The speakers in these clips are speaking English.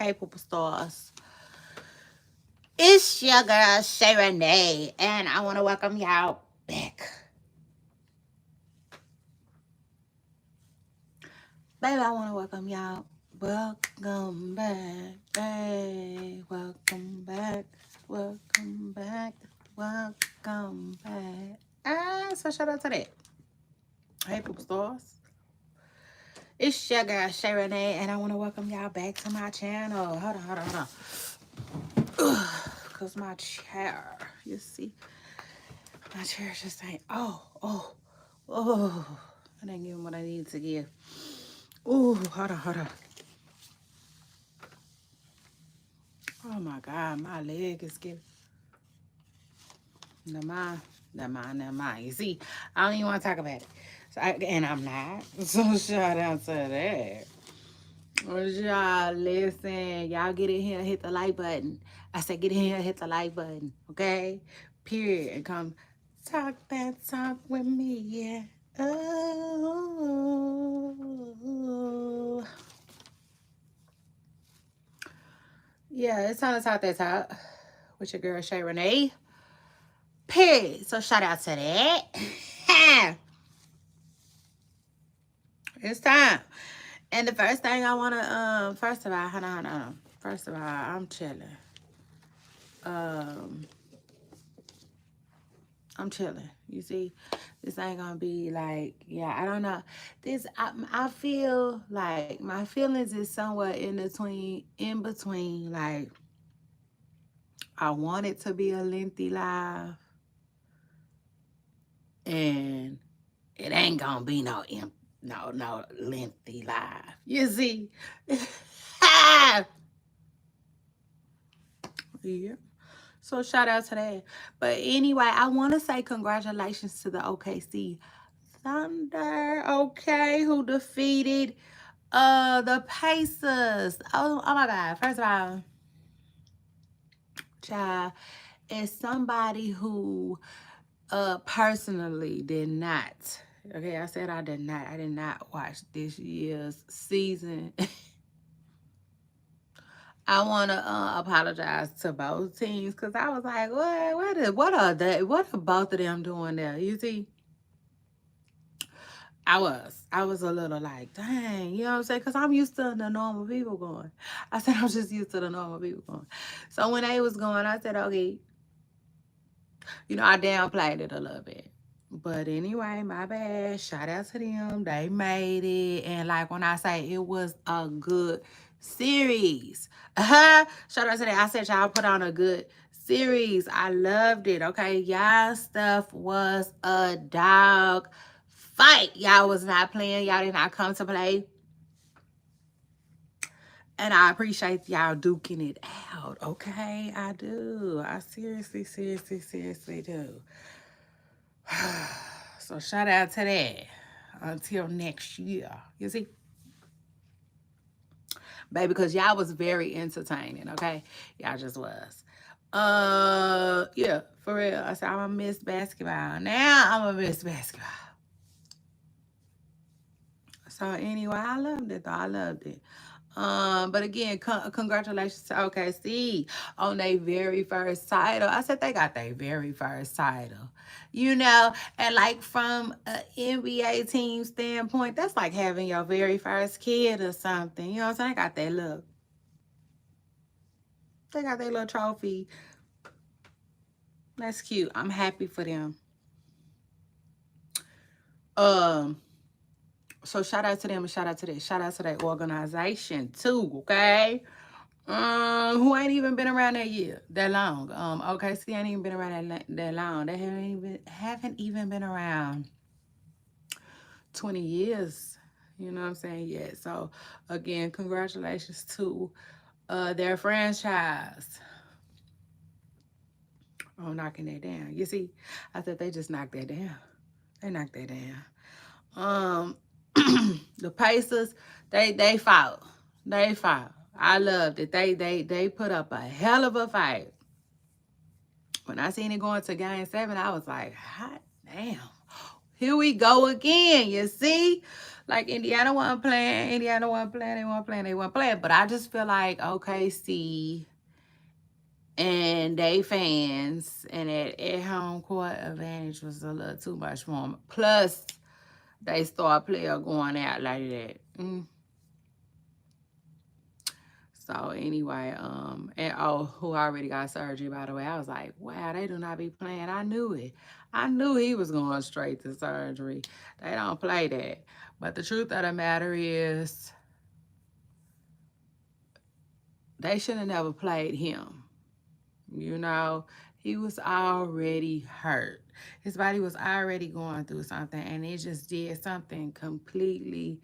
Hey, Poopa Stars. It's your girl, Shay Renee, and I want to welcome y'all back. Baby, I want to welcome y'all. Welcome back. Hey, welcome back. Welcome back. Welcome back. So shout out to that. Hey, Poopa Stars. It's your girl, Shay Renee, and I want to welcome y'all back to my channel. Hold on. Because my chair, you see, my chair just ain't, oh. I didn't give him what I needed to give. Ooh, hold on. Oh my God, my leg is giving. Never mind. You see, I don't even want to talk about it. And I'm not. So shout out to that. Y'all listen, y'all get in here, hit the like button. I said get in here, hit the like button, okay? Period. And come talk that talk with me, yeah. Oh. Yeah, it's time to talk that talk with your girl Shay Renee. Period. So shout out to that. It's time. And the first thing I wanna first of all, hold on. First of all, I'm chilling. I'm chilling. You see, this ain't gonna be like, yeah, I don't know. I feel like my feelings is somewhere in between. Like, I want it to be a lengthy live, and it ain't gonna be no lengthy live. You see, yeah. So shout out to that. But anyway, I want to say congratulations to the OKC Thunder, okay, who defeated the Pacers. Oh my God. First of all, child, as somebody who personally did not, okay, I said I did not watch this year's season. I want to apologize to both teams because I was like, what are both of them doing there? You see, I was a little like, dang, you know what I'm saying? Because I'm used to the normal people going. I said, I'm just used to the normal people going. So when they was going, I said, okay, you know, I downplayed it a little bit. But anyway, my bad. Shout out to them. They made it. And like when I say it was a good series. Shout out to that. I said y'all put on a good series. I loved it. Okay. Y'all stuff was a dog fight. Y'all was not playing. Y'all did not come to play. And I appreciate y'all duking it out. Okay. I do. I seriously do. So shout out to that. Until next year. You see? Baby, because y'all was very entertaining, okay? Y'all just was. Yeah, for real. I said I'm gonna miss basketball. Now I'm gonna miss basketball. So anyway, I loved it though. I loved it. But again, congratulations to OKC on their very first title. I said they got their very first title. You know, and like from an NBA team standpoint, that's like having your very first kid or something. You know what I'm saying? They got their little trophy. That's cute. I'm happy for them. So shout out to them and shout out to that organization too, okay? Who ain't even been around that long. Okay, see, ain't even been around that long. They haven't even been around 20 years. You know what I'm saying? Yeah. So again, congratulations to their franchise on knocking that down. You see, I said they just knocked that down. They knocked that down. The Pacers, they fought. They fought. I loved it. They put up a hell of a fight. When I seen it going to game 7, I was like, hot damn. Here we go again, you see? Like Indiana wasn't playing, Indiana wasn't playing, they weren't playing, they weren't playing. But I just feel like OKC and they fans and at home court advantage was a little too much for them. Plus, they star player going out like that. So anyway, and who already got surgery, by the way. I was like, wow, they do not be playing. I knew it. I knew he was going straight to surgery. They don't play that. But the truth of the matter is, they should have never played him. You know, he was already hurt. His body was already going through something, and it just did something completely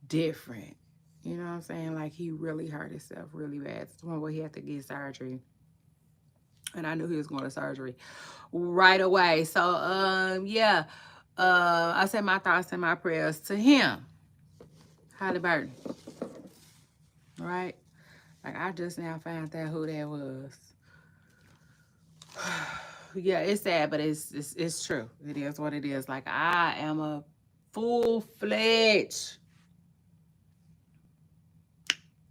different. You know what I'm saying? Like, he really hurt himself really bad. It's the one where he had to get surgery. And I knew he was going to surgery right away. So, yeah. I said my thoughts and my prayers to him. Halliburton. Right? Like, I just now found out who that was. Yeah, it's sad, but it's true. It is what it is. Like, I am a full-fledged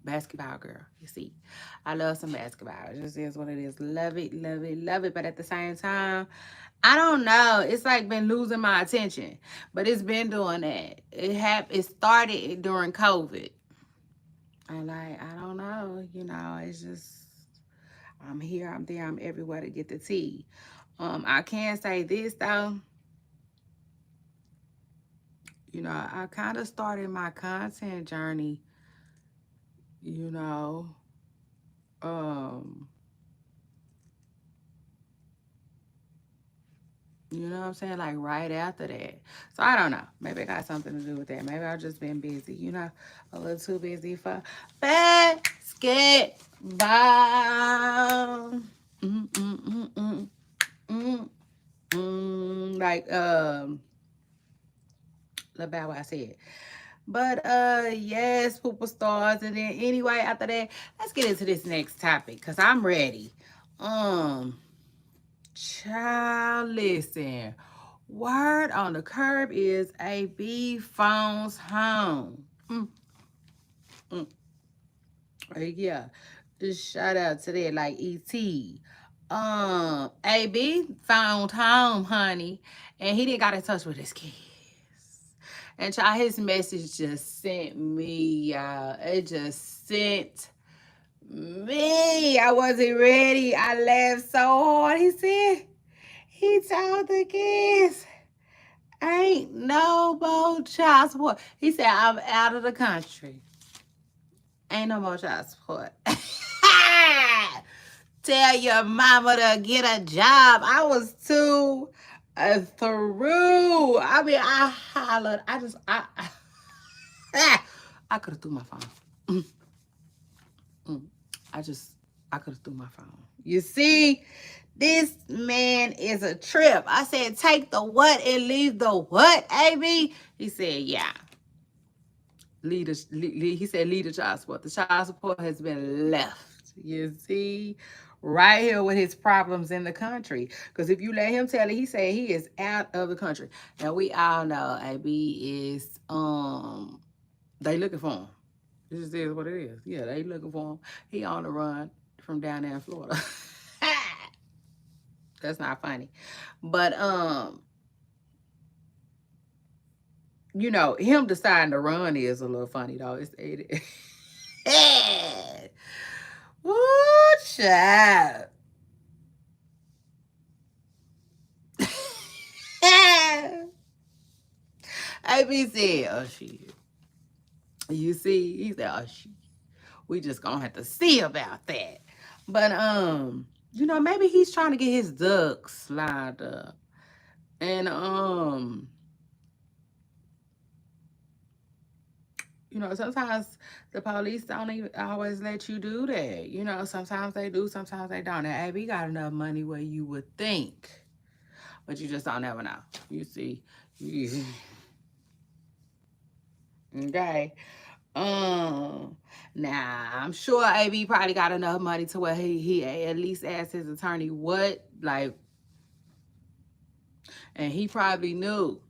basketball girl. You see, I love some basketball. It just is what it is. Love it, love it, love it. But at the same time, I don't know. It's like been losing my attention, but it's been doing that. It started during COVID. I don't know. You know, it's just I'm here, I'm there, I'm everywhere to get the tea. I can say this though. You know, I kind of started my content journey. You know, you know what I'm saying? Like right after that. So I don't know. Maybe it got something to do with that. Maybe I've just been busy, you know, a little too busy for basketball. Like about what I said. But yes, pooper stars. And then anyway, after that, let's get into this next topic because I'm ready. Child, listen. Word on the curb is AB phones home. Yeah. Just shout out to that like ET. AB found home, honey, and he didn't got in touch with his kids. And child, his message just sent me, y'all. It just sent me. I wasn't ready. I laughed so hard. He said, he told the kids, ain't no more child support. He said, I'm out of the country. Ain't no more child support. Tell your mama to get a job. I was too through. I mean, I hollered. I could have threw my phone. I could have threw my phone. You see, this man is a trip. I said, take the what and leave the what, AB? He said, yeah. He said, leave the child support. The child support has been left. You see, right here with his problems in the country. Because if you let him tell it, he said he is out of the country. Now we all know AB is they looking for him. This just is what it is. Yeah, they looking for him. He on the run from down there in Florida. That's not funny. But you know, him deciding to run is a little funny though. It's Woo, child. AB said, oh shit. You see, he said, oh shit. We just gonna have to see about that. But you know, maybe he's trying to get his ducks lined up. And you know, sometimes the police don't even always let you do that. You know, sometimes they do, sometimes they don't. And AB got enough money where you would think, but you just don't ever know. You see, okay. Now I'm sure AB probably got enough money to where he at least asked his attorney what, like, and he probably knew.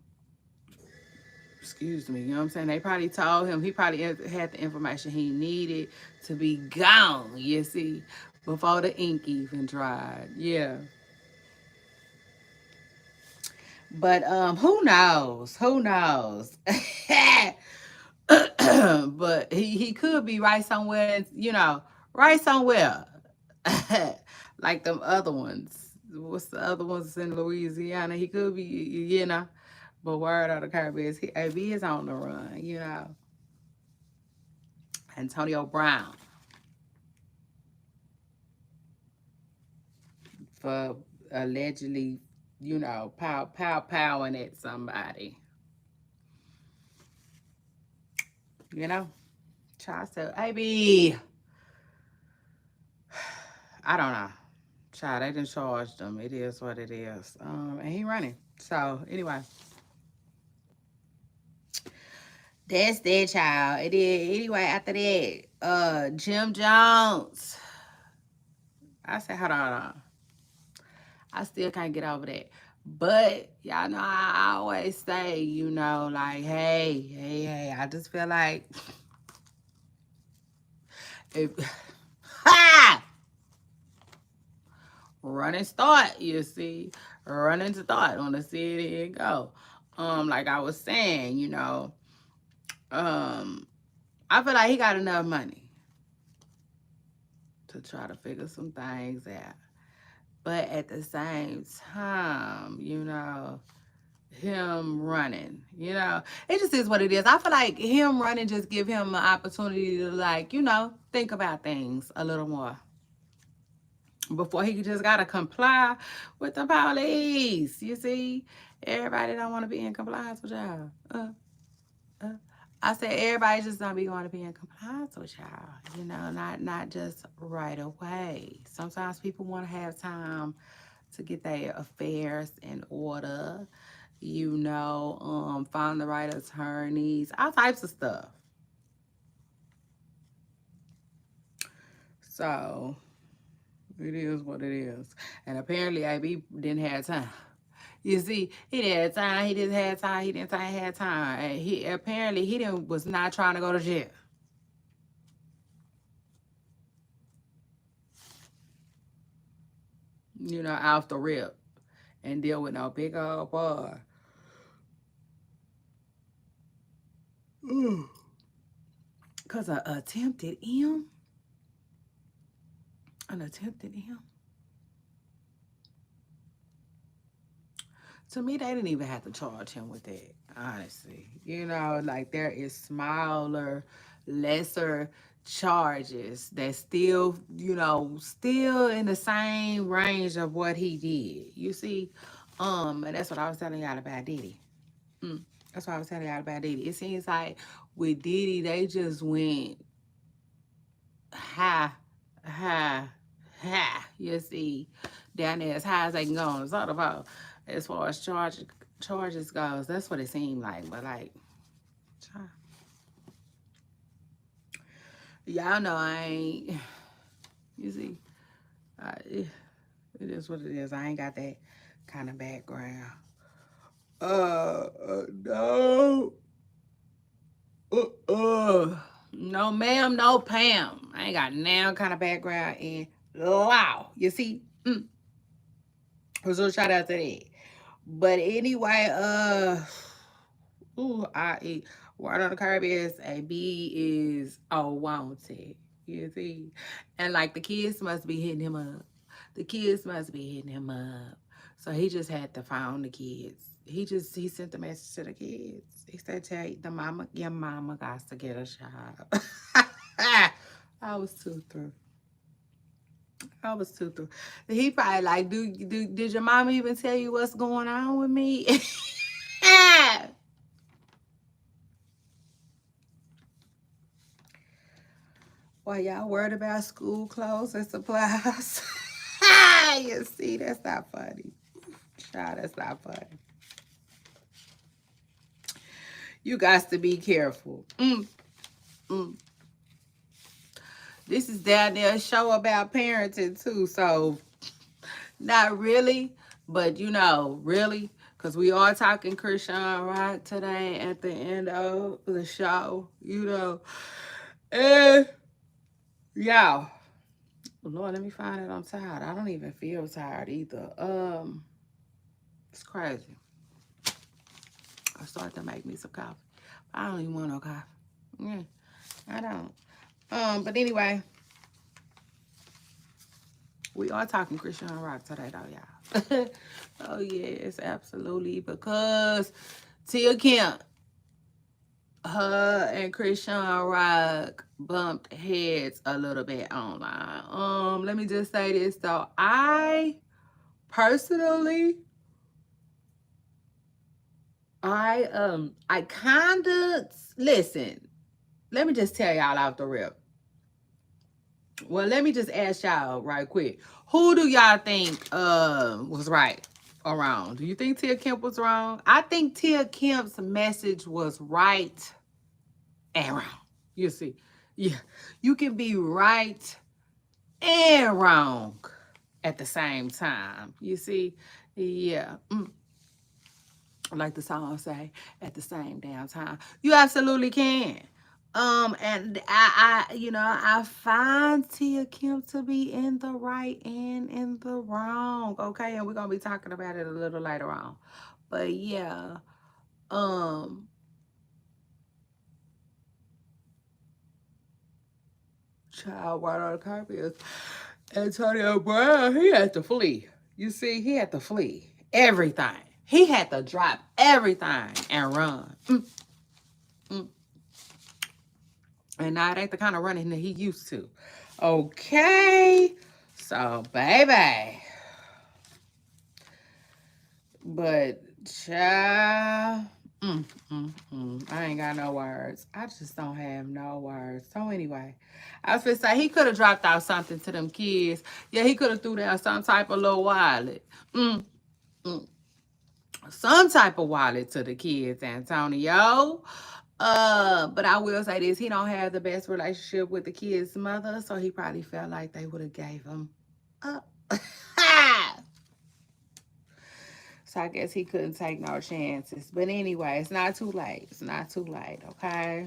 Excuse me, you know what I'm saying? They probably told him, he probably had the information he needed to be gone, you see, before the ink even dried. Yeah. But who knows? Who knows? But he could be right somewhere, you know, right somewhere. Like them other ones. What's the other ones in Louisiana? He could be, you know. But word on the curb is he is on the run, you know. Antonio Brown for allegedly, you know, powering at somebody. You know? Child said, AB. I don't know. Child, they didn't charge them. It is what it is. And he running. So anyway. That's that child. It is anyway after that. Jim Jones. I said, hold on. I still can't get over that. But y'all know I always say, you know, like, hey, I just feel like if run and start, you see. Run and start on the city and go. Like I was saying, you know, I feel like he got enough money to try to figure some things out. But at the same time, you know, him running, you know, it just is what it is. I feel like him running just give him an opportunity to, like, you know, think about things a little more before he just gotta comply with the police. You see, everybody don't want to be in compliance with y'all. I said everybody just don't be going to be in compliance with y'all. You know, not just right away. Sometimes people want to have time to get their affairs in order. You know, find the right attorneys, all types of stuff. So it is what it is. And apparently AB didn't have time. You see, he didn't have time. He didn't have time. He didn't have time. And he apparently he didn't was not trying to go to jail. You know, off the rip and deal with no big old boy. Cause an attempted M. An attempted M. To me, they didn't even have to charge him with that, honestly. You know, like there is smaller, lesser charges that still, you know, still in the same range of what he did. You see, and that's what I was telling y'all about Diddy. That's what I was telling y'all about Diddy. It seems like with Diddy, they just went high, high, high. You see, down there as high as they can go on the soda pole. As far as charges goes, that's what it seemed like. But like, y'all know I ain't. You see, it is what it is. I ain't got that kind of background. No. No, ma'am, no, Pam. I ain't got now kind of background in law. You see? So shout out to that. But anyway, I eat. Word on the curb is a B is wanted. You see? And like the kids must be hitting him up. The kids must be hitting him up. So he just had to find the kids. He sent the message to the kids. He said, tell your mama got to get a job. I was too through. He probably like, did your mama even tell you what's going on with me? Well, y'all worried about school clothes and supplies? You see, that's not funny. Child, that's not funny. You got to be careful. This is down there a show about parenting too, so not really, but you know, really, because we are talking Chrisean Rock today at the end of the show, you know. And y'all, Lord, let me find it. I'm tired. I don't even feel tired either. It's crazy. I started to make me some coffee. I don't even want no coffee. Yeah, I don't. But anyway, we are talking Chrisean Rock today, though, y'all. Oh yes, absolutely. Because Tia Kemp, her and Chrisean Rock bumped heads a little bit online. Let me just say this though. I personally, I kinda listen. Let me just tell y'all off the rip. Well, let me just ask y'all right quick. Who do y'all think was right or wrong? Do you think Tia Kemp was wrong? I think Tia Kemp's message was right and wrong. You see, yeah, you can be right and wrong at the same time. You see, yeah. Like the song say, at the same damn time. You absolutely can. And I find Tia Kemp to be in the right and in the wrong. Okay, and we're gonna be talking about it a little later on. But yeah, child right on the carpet. Antonio Brown, he had to flee. You see, he had to flee everything. He had to drop everything and run. And now it ain't the kind of running that he used to. Okay. So, baby. But, child. I ain't got no words. I just don't have no words. So, anyway. I was going to say, he could have dropped out something to them kids. Yeah, he could have threw down some type of little wallet. Some type of wallet to the kids, Antonio. But I will say this, he don't have the best relationship with the kid's mother, so he probably felt like they would have gave him up. So I guess he couldn't take no chances. But anyway, it's not too late. It's not too late, okay?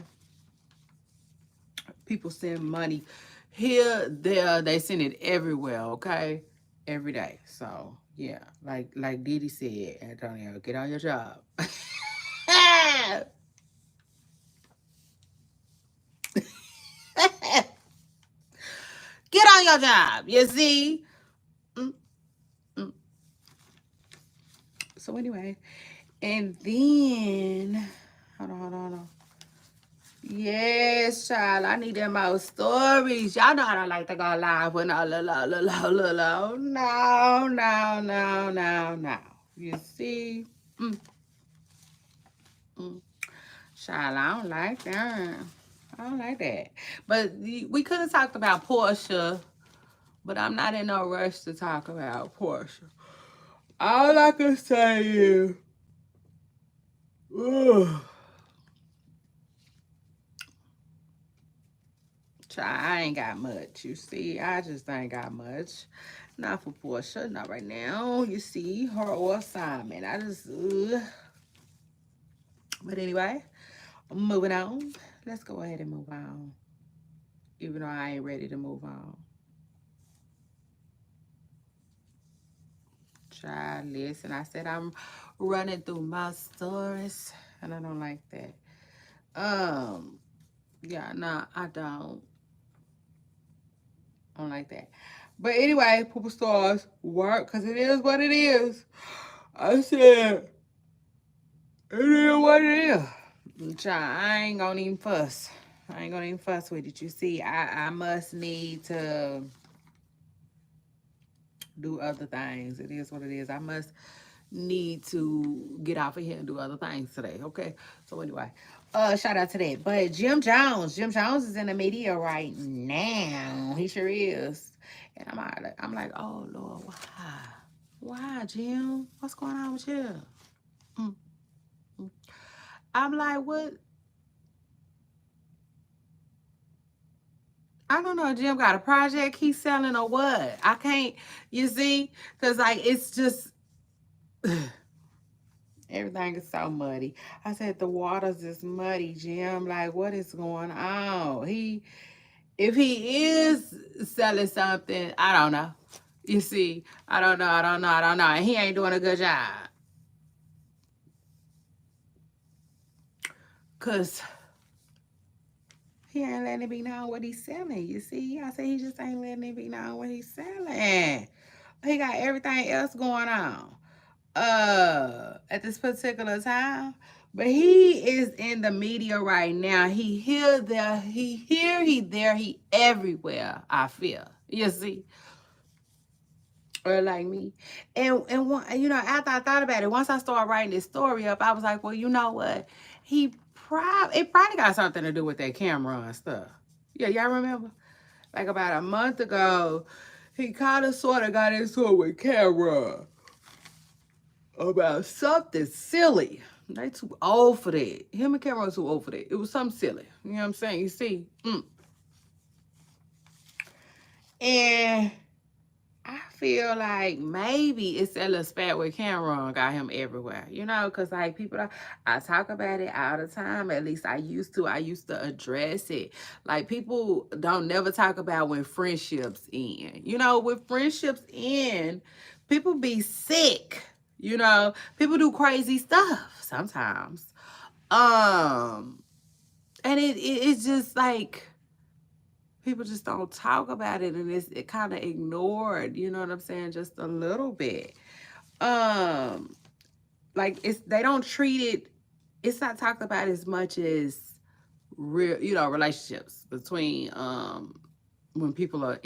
People send money here, there, they send it everywhere, okay? Every day. So yeah, like Didi said, Antonio, get on your job. Get on your job, you see? So anyway, and then, hold on. Yes, child, I need them more stories. Y'all know I don't like to go live when I no. You see? Child, I don't like that. I don't like that. But we could have talked about Portia, but I'm not in no rush to talk about Portia. All I can say is, I ain't got much. You see, I just ain't got much. Not for Portia, not right now. You see, her or Simon. I just, But anyway, moving on. Let's go ahead and move on. Even though I ain't ready to move on. Child, listen, I said I'm running through my stories, and I don't like that. Yeah, nah, I don't like that. But anyway, Pooper Stars work, because it is what it is. I said, it is what it is. Child, I ain't gonna even fuss. I ain't gonna even fuss with it. You see, I must need to do other things. It is what it is. I must need to get off of here and do other things today, okay? So anyway, shout out to that. But Jim Jones is in the media right now. He sure is. And I'm like, oh Lord, why, Jim? What's going on with you? I'm like, what? I don't know, Jim got a project he's selling or what? I can't, you see? Because, like, it's just, Everything is so muddy. I said the waters is muddy, Jim. Like, what is going on? If he is selling something, I don't know. You see, I don't know. And he ain't doing a good job. Cause he ain't letting it be known what he's selling. You see, I said he just ain't letting it be known what he's selling. He got everything else going on. At this particular time. But he is in the media right now. He here, there, he there, he everywhere, I feel. You see? Or like me. And one, after I thought about it, once I started writing this story up, I was like, well, you know what? It probably got something to do with that camera and stuff. Yeah, y'all remember? Like about a month ago, he kind of sort of got into it with camera about something silly. They too old for that. Him and Cameron too old for that. It was something silly. You know what I'm saying? You see? And I feel like maybe it's that little spat with Cameron got him everywhere. Because like people, I talk about it all the time. At least I used to. I used to address it. Like people don't never talk about when friendships end. When friendships end, people be sick. People do crazy stuff sometimes. And it's just like people just don't talk about it, and it kind of ignored, you know what I'm saying, just a little bit. Like they don't treat it, it's not talked about as much as real, relationships between when people are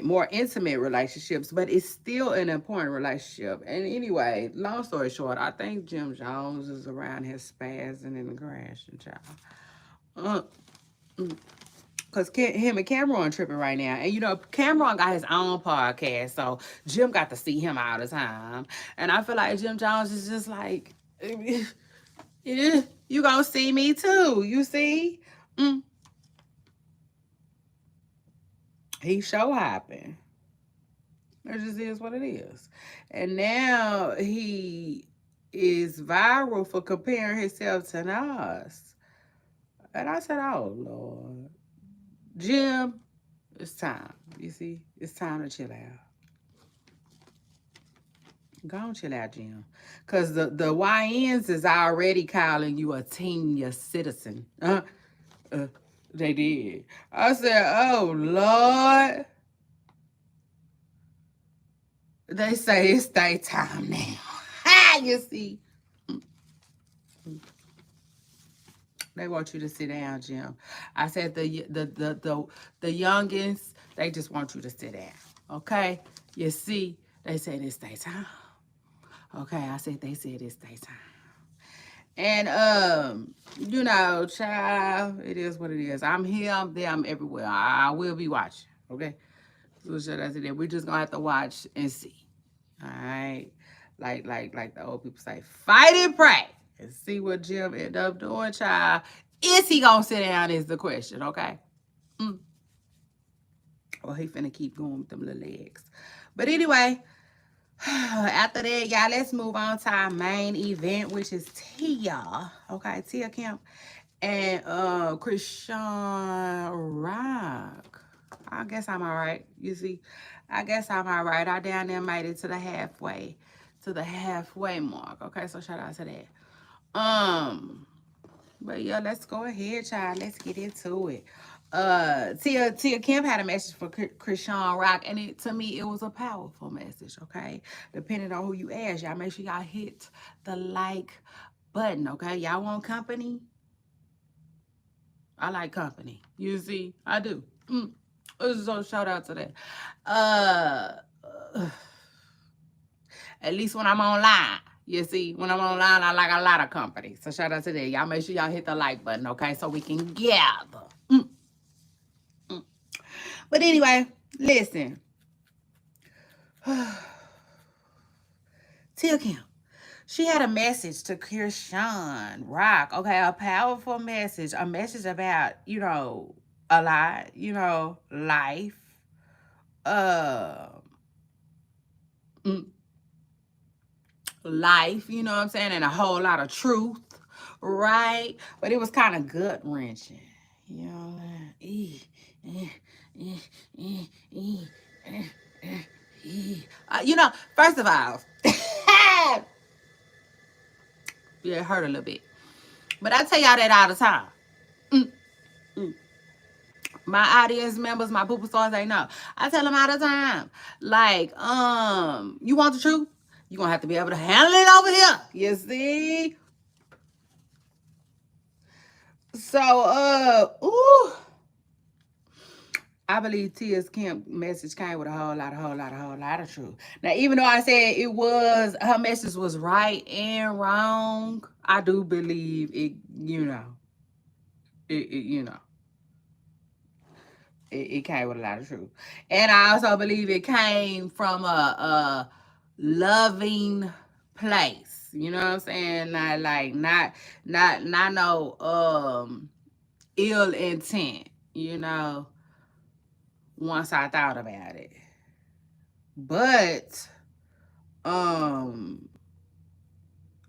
more intimate relationships, but it's still an important relationship. And anyway, long story short, I think Jim Jones is around here spazzing in the crashing, child. Because him and Cameron tripping right now. And, Cameron got his own podcast, so Jim got to see him all the time. And I feel like Jim Jones is just like, you gonna see me too, you see? He show hopping. It just is what it is. And now he is viral for comparing himself to Nas. And I said, oh, Lord. Jim, it's time. You see? It's time to chill out. Go on, chill out, Jim. Because the YNs is already calling you a senior citizen. They did. I said, oh, Lord. They say it's daytime now. You see? They want you to sit down, Jim. I said the youngins, they just want you to sit down. Okay? You see? They said it's daytime. Okay, I said they said it's daytime. And child, it is what it is. I'm here, I'm there, I'm everywhere. I will be watching. Okay? So should I say that? We're just gonna have to watch and see. Alright. Like the old people say, fight and pray. And see what Jim end up doing, child. Is he gonna sit down is the question, okay? Or he finna keep going with them little legs. But anyway, after that, y'all, let's move on to our main event, which is Tia. Okay, Tia Kemp and Chrisean Rock. I guess I'm all right. You see, I guess I'm all right. I down there made it to the halfway mark. Okay, so shout out to that. But yeah, let's go ahead, child. Let's get into it. Tia Kemp had a message for Chrisean Rock, and to me, it was a powerful message, okay? Depending on who you ask, y'all make sure y'all hit the like button, okay? Y'all want company? I like company. You see, I do. So shout out to that. At least when I'm online. You see, when I'm online, I like a lot of company. So shout out to that. Y'all make sure y'all hit the like button, okay? So we can gather. But anyway, listen. Tia Kemp, she had a message to Chrisean Rock, okay? A powerful message. A message about, a lot, life. life, you know what I'm saying, and a whole lot of truth, right? But it was kind of gut wrenching, you know. You know, first of all, yeah, it hurt a little bit, but I tell y'all that all the time. Mm, mm. My audience members, my pooper stars, they know. I tell them all the time, like, you want the truth? You're gonna have to be able to handle it over here. You see? So, ooh, I believe Tia's Camp message came with a whole lot of truth. Now, even though I said it was, her message was right and wrong, I do believe it, you know, you know, it came with a lot of truth. And I also believe it came from a loving place. You know what I'm saying? Not like, not no, ill intent, you know, once I thought about it. But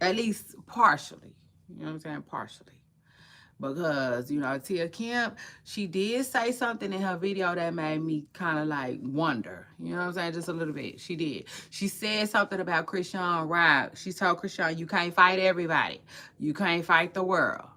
at least partially. You know what I'm saying? Partially. Because, you know, Tia Kemp, she did say something in her video that made me kind of like wonder. You know what I'm saying? Just a little bit. She did. She said something about Chrisean Rock. She told Chrisean, you can't fight everybody. You can't fight the world.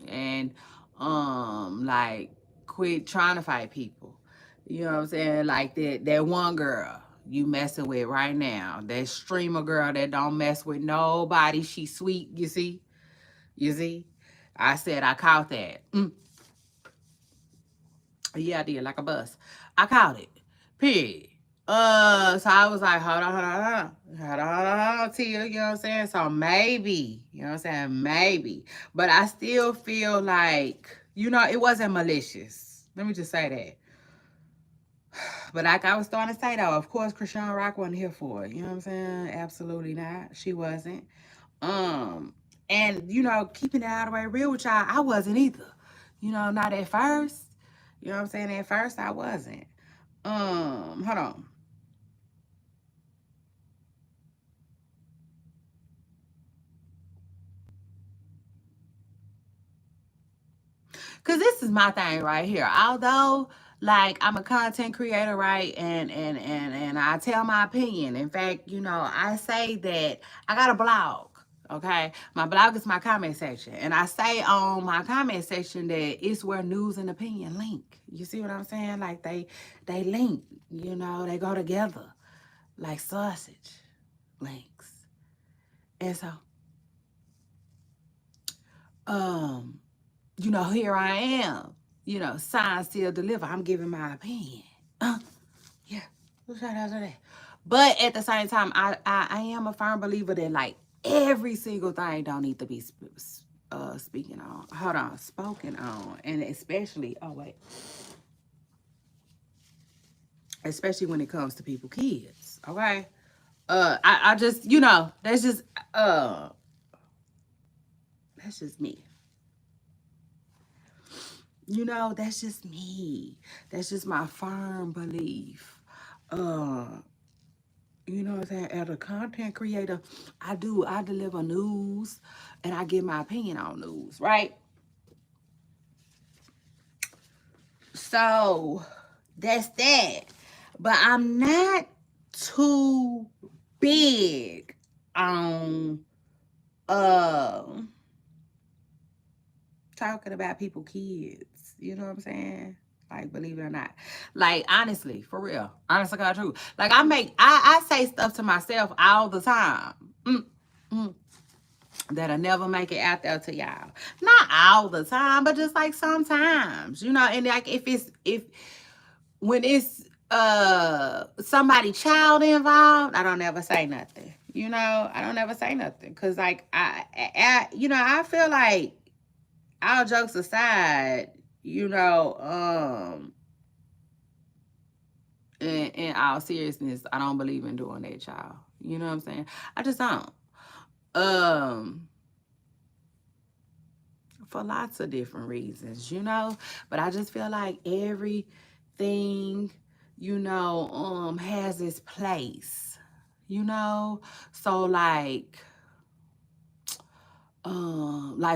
And like, quit trying to fight people. You know what I'm saying? Like that one girl you messing with right now, that streamer girl that don't mess with nobody. She sweet, you see? You see? I said I caught that. Yeah, I did, like a bus. I caught it. Period. So I was like, hold on, Tia, you know what I'm saying? So maybe, you know what I'm saying? Maybe. But I still feel like, you know, it wasn't malicious. Let me just say that. But like I was starting to say though, of course Chrisean Rock wasn't here for it. You know what I'm saying? Absolutely not. She wasn't. And you know, keeping it all the way real with y'all, I wasn't either. You know, not at first. You know what I'm saying? At first I wasn't. Hold on. Cause this is my thing right here. Although, like, I'm a content creator, right? And I tell my opinion. In fact, you know, I say that I got a blog. Okay, my blog is my comment section, and I say on my comment section that it's where news and opinion link. You see what I'm saying? Like they link. You know, they go together like sausage links. And so, um, you know, here I am. You know, sign, still deliver. I'm giving my opinion. Yeah, shout out to that. But at the same time, I am a firm believer that like every single thing don't need to be speaking on. Hold on, spoken on, and especially especially when it comes to people, kids. Okay, I just, you know, that's just me. You know, that's just me. That's just my firm belief. Uh, you know what I'm saying? As a content creator, I deliver news and I give my opinion on news, right? So that's that. But I'm not too big on talking about people kids. You know what I'm saying? Like, believe it or not. Like, honestly, for real. Honestly, God, true. Like, I say stuff to myself all the time. Mm. That'll never make it out there to y'all. Not all the time, but just like sometimes, you know. And like if when it's somebody child involved, I don't ever say nothing. You know, I don't ever say nothing because like you know, I feel like all jokes aside, you know, in all seriousness, I don't believe in doing that, child. You know what I'm saying? I just don't. Um, for lots of different reasons, you know. But I just feel like everything, you know, has its place. you know? So like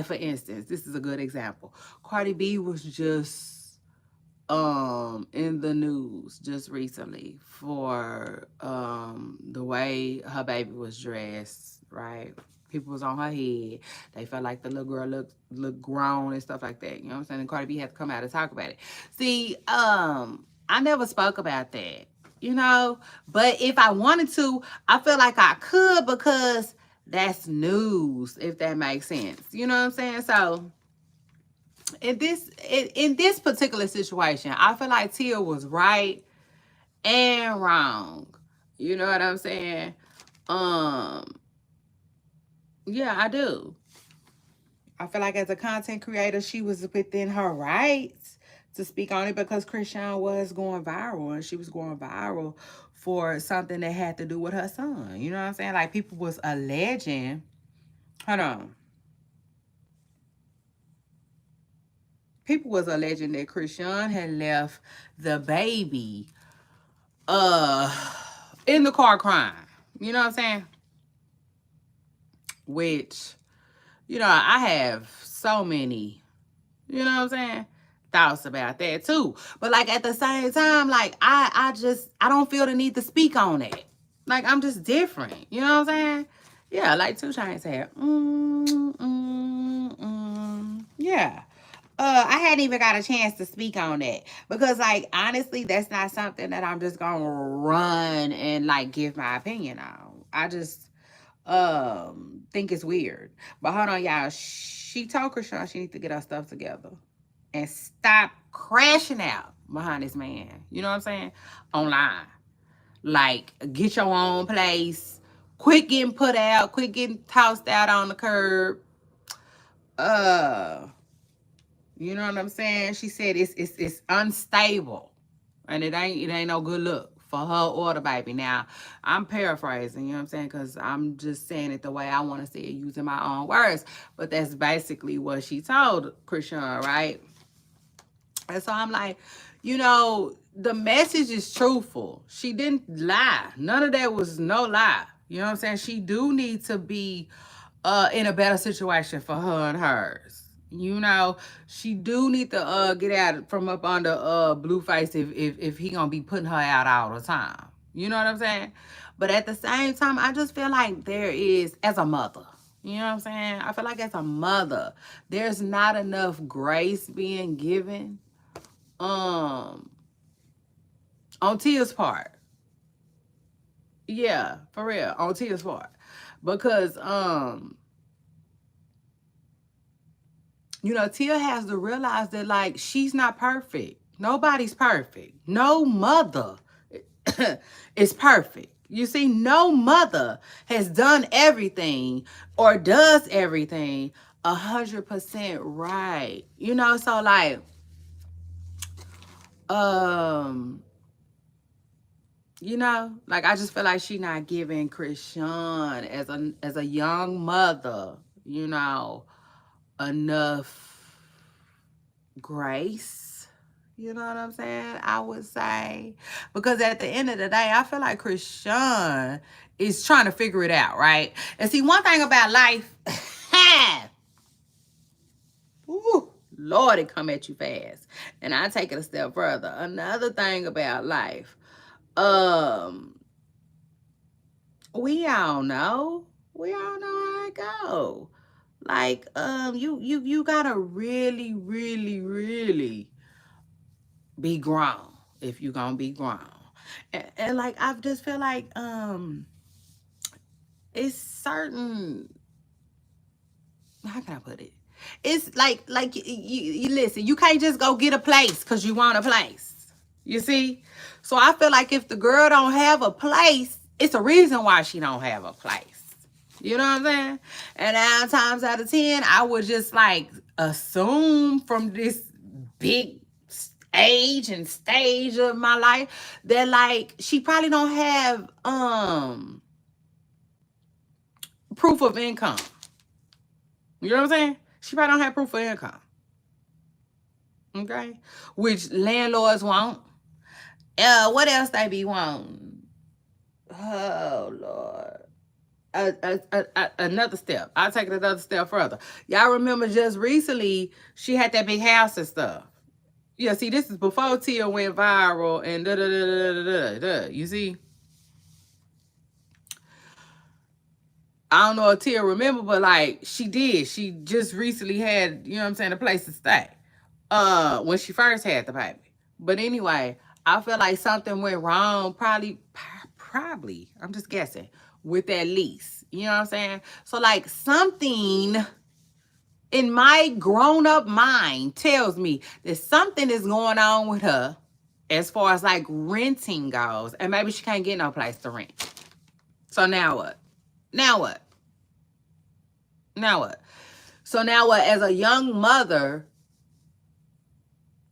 for instance, this is a good example. Cardi B was just in the news just recently for the way her baby was dressed, right? People was on her head. They felt like the little girl looked grown and stuff like that. You know what I'm saying? And Cardi B had to come out and talk about it. See, I never spoke about that, you know? But if I wanted to, I feel like I could because that's news, if that makes sense. You know what I'm saying? So in this particular situation, I feel like Tia was right and wrong. You know what I'm saying? Um, yeah, I do. I feel like as a content creator, she was within her rights to speak on it because Chrisean was going viral and she was going viral for something that had to do with her son. You know what I'm saying? Like people was alleging. Hold on. People was alleging that Chrisean had left the baby uh in the car crying. You know what I'm saying? Which, I have so many, you know what I'm saying, thoughts about that too. But like at the same time, like I don't feel the need to speak on it. Like I'm just different. You know what I'm saying? Yeah, like 2 Chainz said. Yeah. I hadn't even got a chance to speak on that because, like, honestly, that's not something that I'm just gonna run and like give my opinion on. I just think it's weird. But hold on, y'all. She told Chrisean she needs to get her stuff together and stop crashing out behind this man. You know what I'm saying? Online, like, get your own place. Quit getting put out. Quit getting tossed out on the curb. Uh You know what I'm saying? She said it's unstable, and it ain't no good look for her or the baby. Now, I'm paraphrasing, you know what I'm saying? Because I'm just saying it the way I want to say it, using my own words. But that's basically what she told Chrisean, right? And so I'm like, the message is truthful. She didn't lie. None of that was no lie. You know what I'm saying? She do need to be in a better situation for her and hers. She do need to get out from up under Blueface if he gonna be putting her out all the time. You know what I'm saying? But at the same time, I just feel like there is, as a mother, you know what I'm saying? I feel like as a mother, there's not enough grace being given on Tia's part. Yeah, for real, on Tia's part. Because Tia has to realize that, like, she's not perfect. Nobody's perfect. No mother is perfect. You see, no mother has done everything or does everything 100% right. So like, like I just feel like she not giving Chrisean as a young mother, enough grace. You know what I'm saying? I would say. Because at the end of the day, I feel like Chrisean is trying to figure it out, right? And see, one thing about life, ooh, Lord, it come at you fast. And I take it a step further. Another thing about life, we all know how it go. Like, you gotta really, really, really be grown if you gonna be grown. And like, I just feel like it's certain, how can I put it? It's like you listen, you can't just go get a place because you want a place. You see? So I feel like if the girl don't have a place, it's a reason why she don't have a place. You know what I'm saying? And 9 times out of 10, I would just like assume from this big age and stage of my life that like she probably don't have proof of income. You know what I'm saying? She probably don't have proof of income. Okay? Which landlords want. What else they be wanting? Oh, Lord. Another step. I'll take it another step further. Y'all remember just recently she had that big house and stuff. Yeah, see, this is before Tia went viral and da da da da da da da. You see, I don't know if Tia remember, but like she did. She just recently had, you know what I'm saying, a place to stay. When she first had the baby. But anyway, I feel like something went wrong. Probably. I'm just guessing with that lease. You know what I'm saying? So like something in my grown up mind tells me that something is going on with her as far as like renting goes, and maybe she can't get no place to rent. So now what? Now what? Now what? So now what? As a young mother,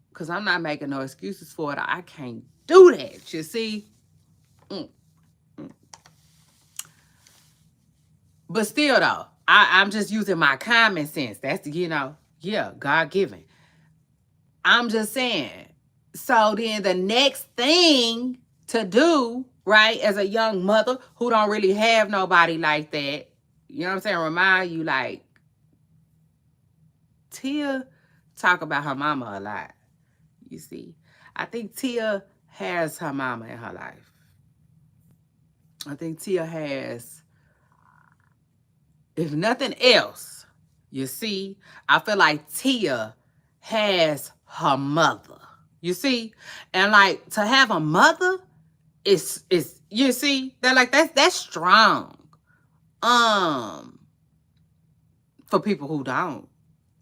because I'm not making no excuses for it, I can't do that. You see? Mm. But still, though, I'm just using my common sense. That's, yeah, God given. I'm just saying. So then the next thing to do, right, as a young mother who don't really have nobody like that, you know what I'm saying, remind you, like, Tia talk about her mama a lot, you see. I think Tia has her mama in her life. I think Tia has, if nothing else, you see, I feel like Tia has her mother. You see? And like to have a mother is you see, they're like that's strong. For people who don't.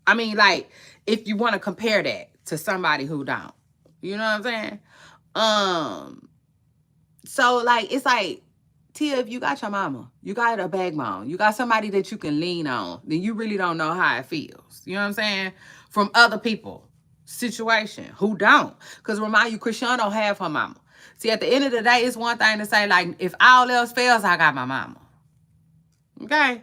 I mean, like, if you want to compare that to somebody who don't. You know what I'm saying? So like it's like, Tia, if you got your mama, you got a backbone, you got somebody that you can lean on, then you really don't know how it feels. You know what I'm saying? From other people situation who don't. Because remind you, Chrisean don't have her mama. See, at the end of the day, it's one thing to say, like, if all else fails, I got my mama. Okay?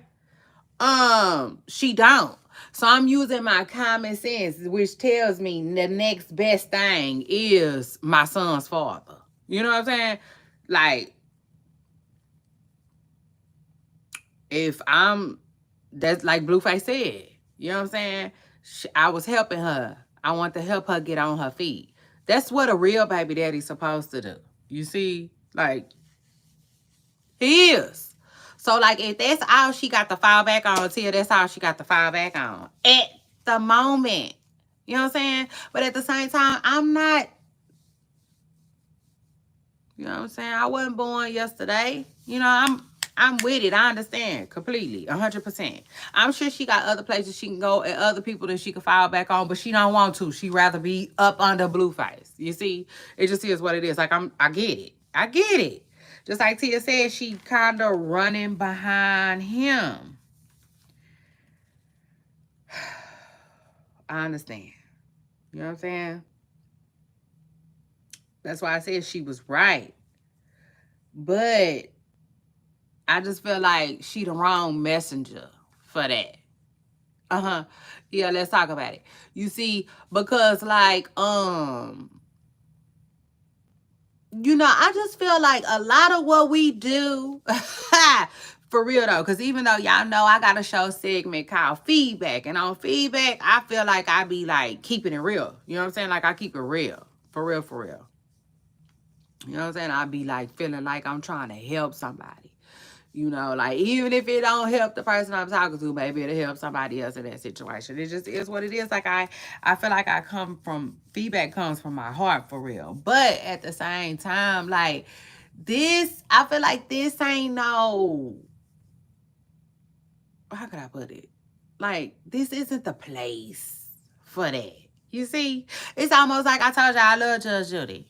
She don't. So I'm using my common sense, which tells me the next best thing is my son's father. You know what I'm saying? Like, if that's like Blueface said, you know what I'm saying? I was helping her. I want to help her get on her feet. That's what a real baby daddy's supposed to do. You see? Like, he is. So, like, if that's all she got to fall back on, Tia, that's all she got to fall back on. At the moment. You know what I'm saying? But at the same time, I'm not, you know what I'm saying? I wasn't born yesterday. You know, I'm with it. I understand completely, 100%. I'm sure she got other places she can go and other people that she can fall back on, but she don't want to. She rather be up under Blueface. You see, it just is what it is. Like I get it. I get it. Just like Tia said, she kind of running behind him. I understand. You know what I'm saying? That's why I said she was right. But I just feel like she the wrong messenger for that. Yeah, let's talk about it. You see, because like, I just feel like a lot of what we do, for real though, because even though y'all know I got a show segment called Feedback, and on Feedback, I feel like I be like keeping it real. You know what I'm saying? Like I keep it real. For real, for real. You know what I'm saying? I be like feeling like I'm trying to help somebody. You know, like even if it don't help the person I'm talking to, maybe it'll help somebody else in that situation. It just is what it is. Like I feel like feedback comes from my heart for real. But at the same time, like this, I feel like this ain't no, how could I put it? Like this isn't the place for that. You see? It's almost like I told you I love Judge Judy.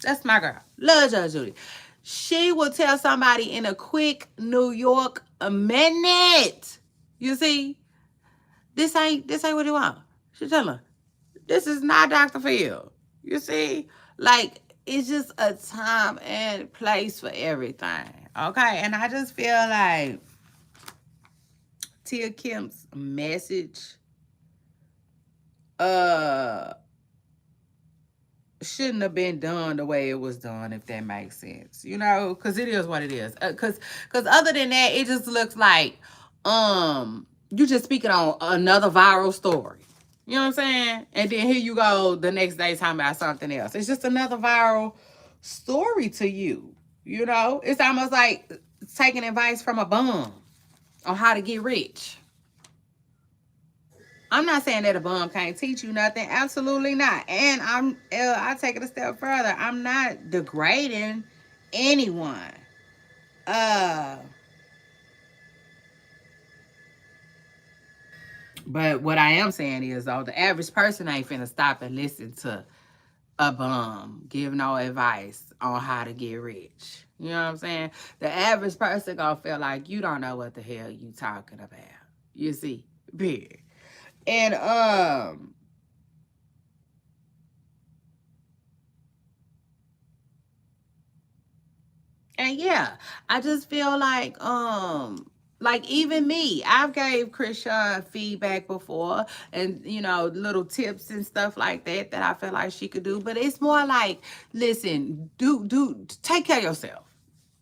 That's my girl. Love Judge Judy. She will tell somebody in a quick New York a minute. You see? This ain't what you want. She tell her, this is not Dr. Phil. You see? Like, it's just a time and place for everything. Okay? And I just feel like Tia Kim's message, shouldn't have been done the way it was done, if that makes sense. You know, because it is what it is. Because other than that, it just looks like you just speaking on another viral story. You know what I'm saying? And then here you go the next day talking about something else. It's just another viral story to you. You know, it's almost like taking advice from a bum on how to get rich. I'm not saying that a bum can't teach you nothing. Absolutely not. And I take it a step further. I'm not degrading anyone. Uh, but what I am saying is, though, the average person ain't finna stop and listen to a bum give no advice on how to get rich. You know what I'm saying? The average person gonna feel like you don't know what the hell you talking about. You see, period. And And yeah, I just feel like even me, I've gave Chrisean feedback before and little tips and stuff like that that I feel like she could do. But it's more like, listen, do take care of yourself.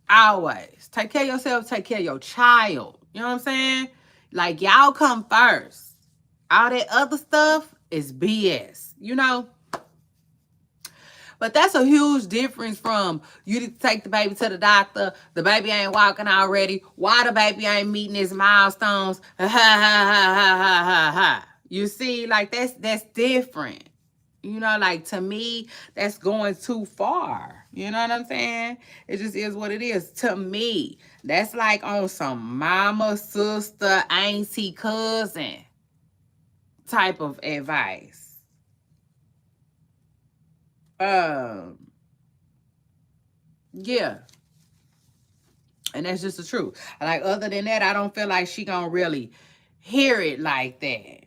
Always. Take care of yourself, take care of your child. You know what I'm saying? Like y'all come first. All that other stuff is BS. But that's a huge difference from you to take the baby to the doctor, the baby ain't walking already, why the baby ain't meeting his milestones. Ha ha ha ha ha ha ha. You see, like that's different. Like to me, that's going too far. You know what I'm saying? It just is what it is. To me, that's like on some mama, sister, auntie, cousin type of advice. Yeah. And that's just the truth. Like other than that, I don't feel like she gonna really hear it like that.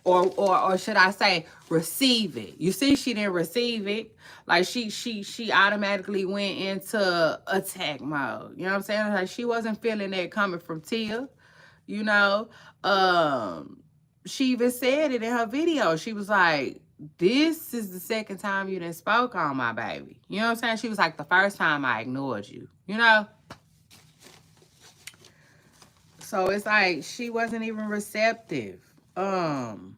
Or should I say receive it? You see, she didn't receive it. Like she automatically went into attack mode. You know what I'm saying? Like she wasn't feeling that coming from Tia. You know, she even said it in her video. She was like, "This is the second time you done spoke on my baby." You know what I'm saying? She was like, "The first time I ignored you." So it's like she wasn't even receptive. And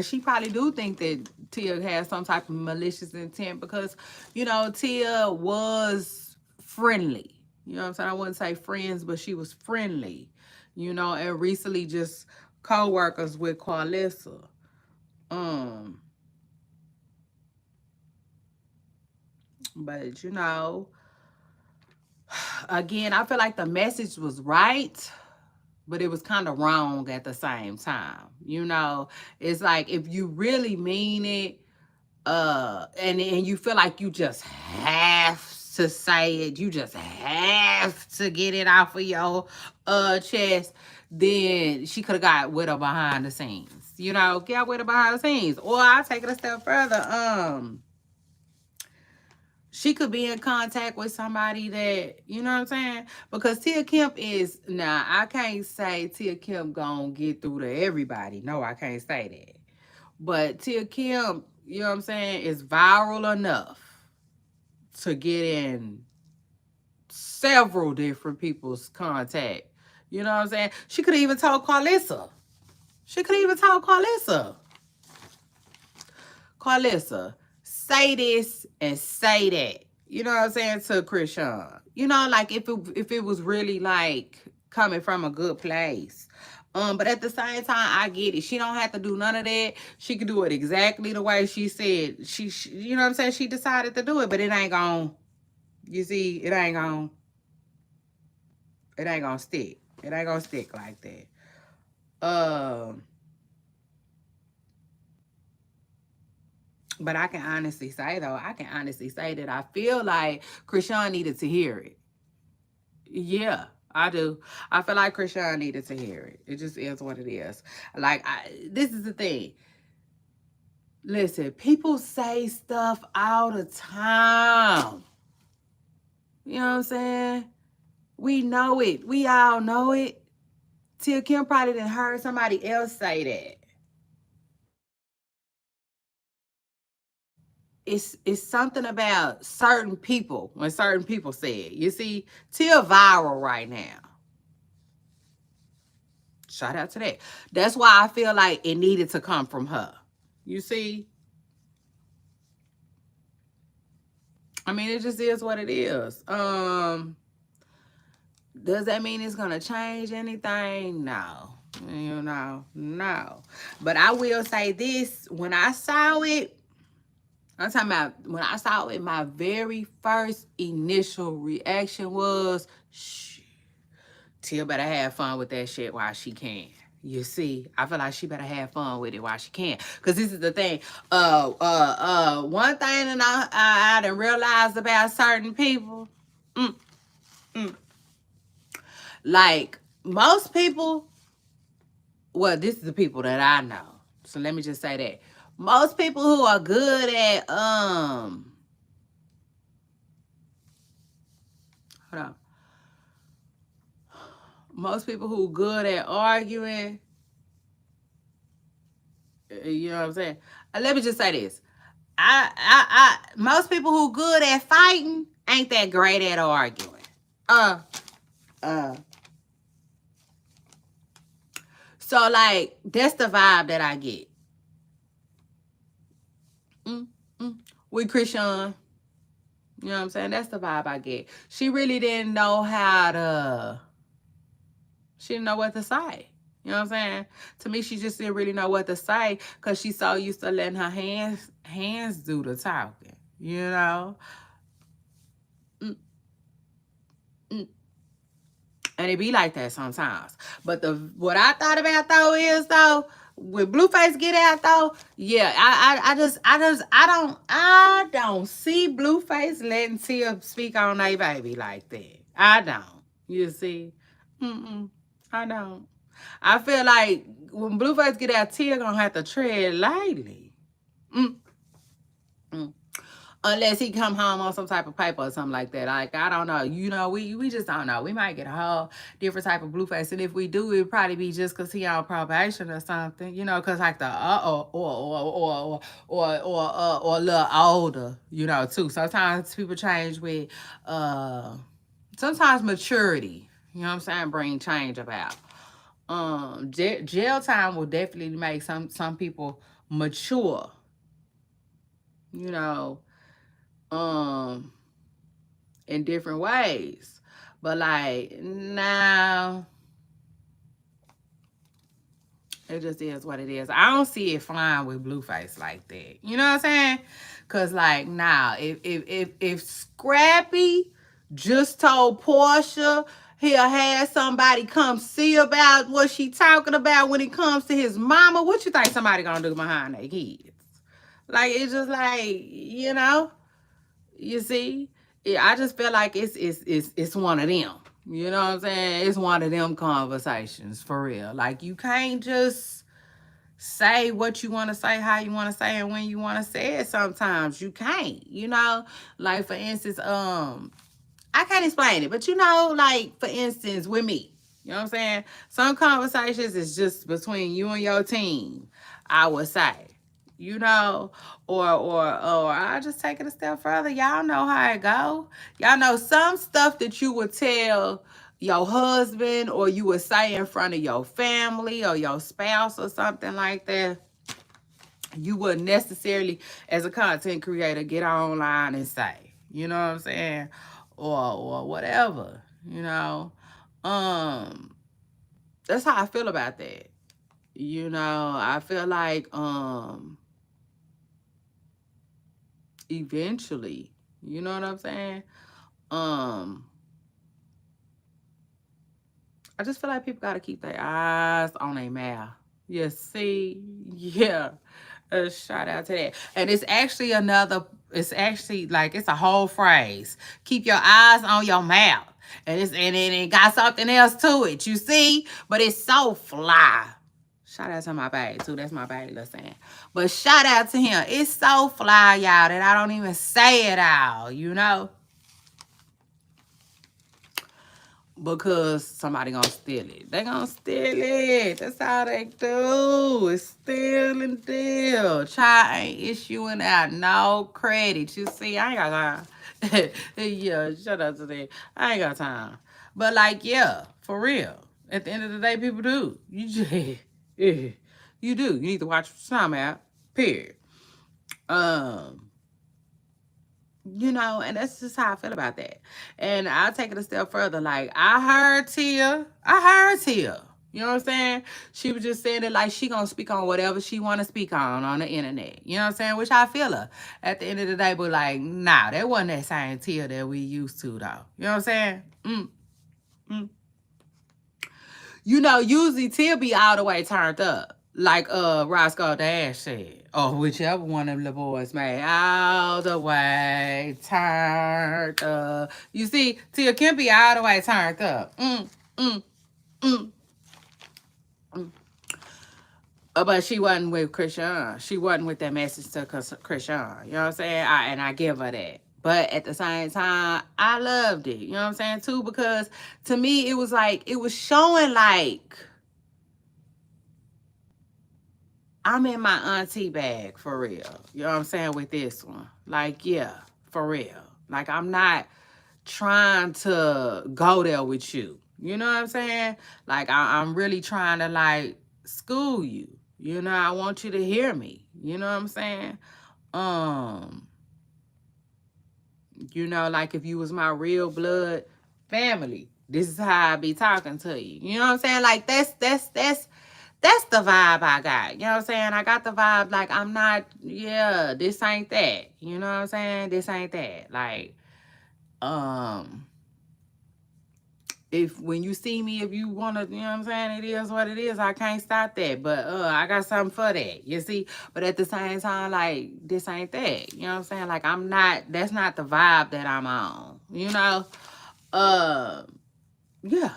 she probably do think that Tia has some type of malicious intent because, Tia was friendly. You know what I'm saying? I wouldn't say friends, but she was friendly. And recently just co-workers with Carlissa. But again, I feel like the message was right, but it was kind of wrong at the same time. It's like if you really mean it, and you feel like you just have to say it, you just have to get it off of your chest, then she could have got with her behind the scenes. Get with her behind the scenes. Or I'll take it a step further. She could be in contact with somebody that, you know what I'm saying? Because Tia Kemp is, now I can't say Tia Kemp gonna get through to everybody. No, I can't say that. But Tia Kemp, you know what I'm saying, is viral enough to get in several different people's contact. You know what I'm saying? She could even told Carlissa. Carlissa, say this and say that. You know what I'm saying, to Chrisean. Like if it was really like coming from a good place. But at the same time, I get it. She don't have to do none of that. She can do it exactly the way she said. She you know what I'm saying? She decided to do it, but it ain't gonna, you see, it ain't gonna stick. It ain't gonna stick like that. But I can honestly say that I feel like Chrisean needed to hear it. Yeah, I do. I feel like Chrisean needed to hear it. It just is what it is. Like, this is the thing. Listen, people say stuff all the time. You know what I'm saying? We know it. We all know it. Tia Kim probably didn't heard somebody else say that. it's something about certain people when certain people say it. You see, Tia viral right now. Shout out to that. That's why I feel like it needed to come from her. You see? I mean, it just is what it is. Does that mean it's gonna change anything? No. No. But I will say this: when I saw it, I'm talking about when I saw it, my very first initial reaction was, shh, Tia better have fun with that shit while she can. You see, I feel like she better have fun with it while she can. Cause this is the thing. One thing that I done realized about certain people, mm, mm, like most people, well, this is the people that I know. So let me just say that. Most people who are good at hold on. Most people who good at arguing, you know what I'm saying? Let me just say this. Most people who good at fighting ain't that great at arguing. So like that's the vibe that I get. With Chrisean, you know what I'm saying? That's the vibe I get. She really didn't know how to. She didn't know what to say. You know what I'm saying? To me, she just didn't really know what to say because she's so used to letting her hands do the talking. You know. And it be like that sometimes. But what I thought about though is though, when Blueface get out though, yeah, I don't see Blueface letting Tia speak on a baby like that. I don't. You see? I don't. I feel like when Blueface get out, Tia gonna have to tread lightly. Unless he come home on some type of paper or something like that. Like, I don't know. You know, we just don't know. We might get a whole different type of Blueface. And if we do, it'd probably be just because he on probation or something. You know, because like the or a little older, you know, too. Sometimes people change with sometimes maturity. You know what I'm saying? Bring change about. Jail time will definitely make some people mature. You know, in different ways. But like now, it just is what it is. I don't see it flying with Blueface like that. You know what I'm saying? Cause like now, if Scrappy just told Portia he'll have somebody come see about what she talking about when it comes to his mama, what you think somebody gonna do behind their kids? Like it's just like, you know, you see? Yeah, I just feel like it's one of them. You know what I'm saying? It's one of them conversations for real. Like you can't just say what you want to say, how you want to say, and when you want to say it. Sometimes you can't. You know, like for instance, I can't explain it, but you know, like for instance, with me, you know what I'm saying? Some conversations is just between you and your team. I would say, you know, or I just take it a step further. Y'all know how it go. Y'all know some stuff that you would tell your husband or you would say in front of your family or your spouse or something like that. You wouldn't necessarily, as a content creator, get online and say, you know what I'm saying, or whatever, you know. That's how I feel about that. You know, I feel like eventually, you know what I'm saying? I just feel like people got to keep their eyes on their mouth. You see? Yeah. Shout out to that. And it's actually it's actually like, it's a whole phrase. Keep your eyes on your mouth. And it got something else to it, you see? But it's so fly. Shout out to my baby, too. That's my baby, listen. But shout out to him. It's so fly, y'all, that I don't even say it all, you know? because somebody gonna steal it. They gonna steal it. That's how they do. It's steal and deal. Child ain't issuing out no credit. You see, I ain't got time. Yeah, shut up today. I ain't got time. But like, yeah, for real. At the end of the day, people do. You just, you do. You need to watch some out. Period. You know, and that's just how I feel about that. And I'll take it a step further. Like, I heard Tia. You know what I'm saying? She was just saying it like she gonna speak on whatever she wanna speak on the internet. You know what I'm saying? Which I feel her at the end of the day, but like, nah, that wasn't that same Tia that we used to though. You know what I'm saying? You know, usually Tia be all the way turned up. Like Roscoe Dash said. Or whichever one of the boys made. All the way turned up. You see, Tia can be all the way turned up. But she wasn't with Chrisean. She wasn't with that message to Chrisean. You know what I'm saying? And I give her that. But at the same time, I loved it. You know what I'm saying? Too, because to me, it was like, it was showing like, I'm in my auntie bag for real. You know what I'm saying? With this one. Like, yeah, for real. Like, I'm not trying to go there with you. You know what I'm saying? Like, I'm really trying to, like, school you. You know, I want you to hear me. You know what I'm saying? You know, like, if you was my real blood family, this is how I be talking to you. You know what I'm saying? Like, that's the vibe I got. You know what I'm saying? I got the vibe like I'm not, yeah, this ain't that. You know what I'm saying? This ain't that. Like, if when you see me, if you want to, you know what I'm saying? It is what it is. I can't stop that. But I got something for that. You see? But at the same time, like, this ain't that. You know what I'm saying? Like, I'm not, that's not the vibe that I'm on. You know? Yeah.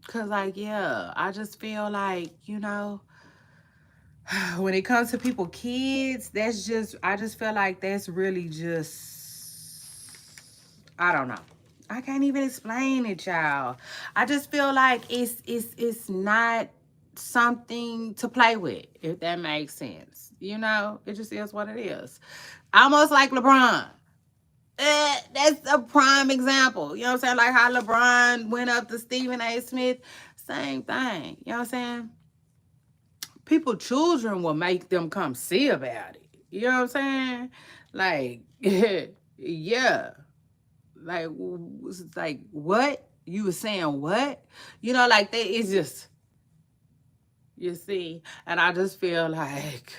Cause like, yeah, I just feel like, you know, when it comes to people, kids, that's just, I just feel like that's really just, I don't know. I can't even explain it, y'all. I just feel like it's not something to play with, if that makes sense. You know, it just is what it is. Almost like LeBron. That's a prime example. You know what I'm saying? Like how LeBron went up to Stephen A. Smith. Same thing. You know what I'm saying? People, children will make them come see about it. You know what I'm saying? Like, yeah. Like what? You were saying what? You know, like that is just, you see? And I just feel like,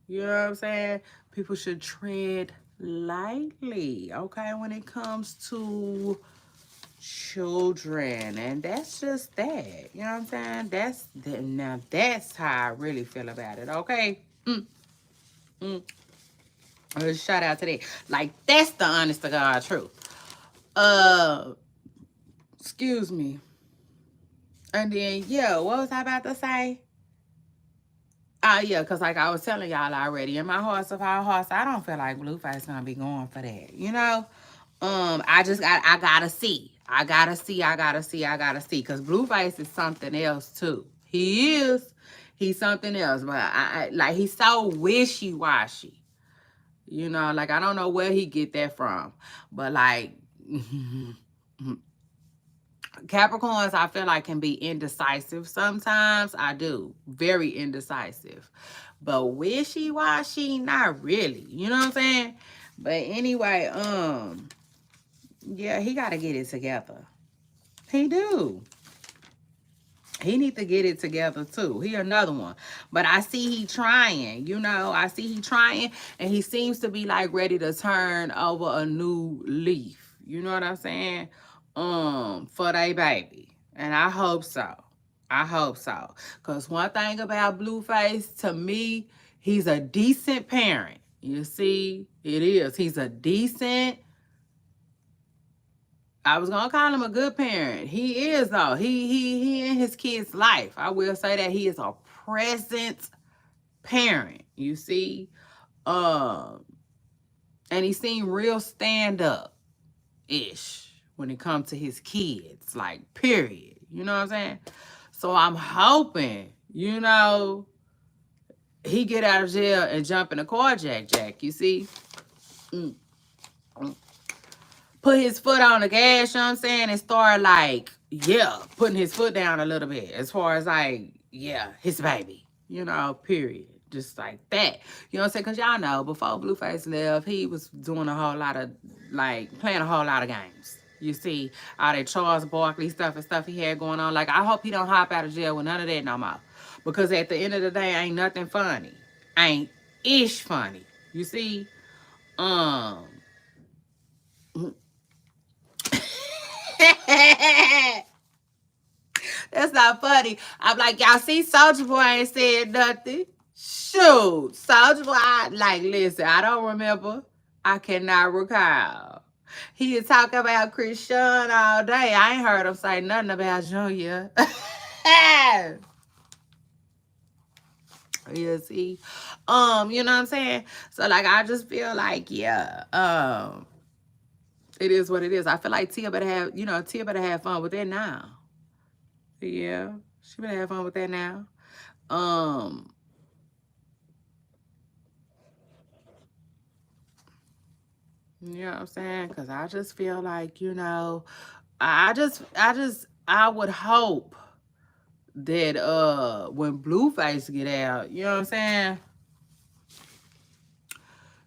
you know what I'm saying? People should tread lightly, okay, when it comes to children. And that's just that. You know what I'm saying? Now that's how I really feel about it, okay? Shout out to that. Like, that's the honest to God truth. Excuse me. And then, yeah, what was I about to say? Yeah, because like I was telling y'all already, in my hearts of all hearts, I don't feel like Blueface gonna be going for that. You know? I gotta see. I gotta see. Because Blueface is something else too. He is. He's something else. But I like, he's so wishy-washy. You know, like I don't know where he get that from. But like Capricorns, I feel like can be indecisive sometimes. I do. Very indecisive. But wishy-washy, not really. You know what I'm saying? But anyway, yeah, he got to get it together. He do. He need to get it together too. He another one. But I see he trying, you know. I see he trying. And he seems to be like ready to turn over a new leaf. You know what I'm saying? For they baby. And I hope so. I hope so. Because one thing about Blueface, to me, he's a decent parent. You see? It is. He's a decent, I was gonna call him a good parent. He is though. He in his kid's life. I will say that he is a present parent, you see. And he seemed real stand-up-ish when it comes to his kids, like, period. You know what I'm saying? So I'm hoping, you know, he get out of jail and jump in a car jack, you see? Mm. Put his foot on the gas, you know what I'm saying, and start, like, yeah, putting his foot down a little bit as far as, like, yeah, his baby, you know, period. Just like that. You know what I'm saying? Because y'all know, before Blueface left, he was doing a whole lot of, like, playing a whole lot of games. You see, all that Charles Barkley stuff and stuff he had going on. Like, I hope he don't hop out of jail with none of that no more. Because at the end of the day, ain't nothing funny. Ain't ish funny. You see? That's not funny. I'm like, y'all see, Soulja Boy ain't said nothing. Shoot, Soulja Boy, like, listen, I don't remember. I cannot recall. He is talking about Chrisean all day. I ain't heard him say nothing about Junior. You see, you know what I'm saying? So, like, I just feel like, yeah, it is what it is. I feel like Tia better have fun with that now. Yeah, she better have fun with that now. You know what I'm saying? Because I just feel like, you know, I would hope that when Blueface get out, you know what I'm saying,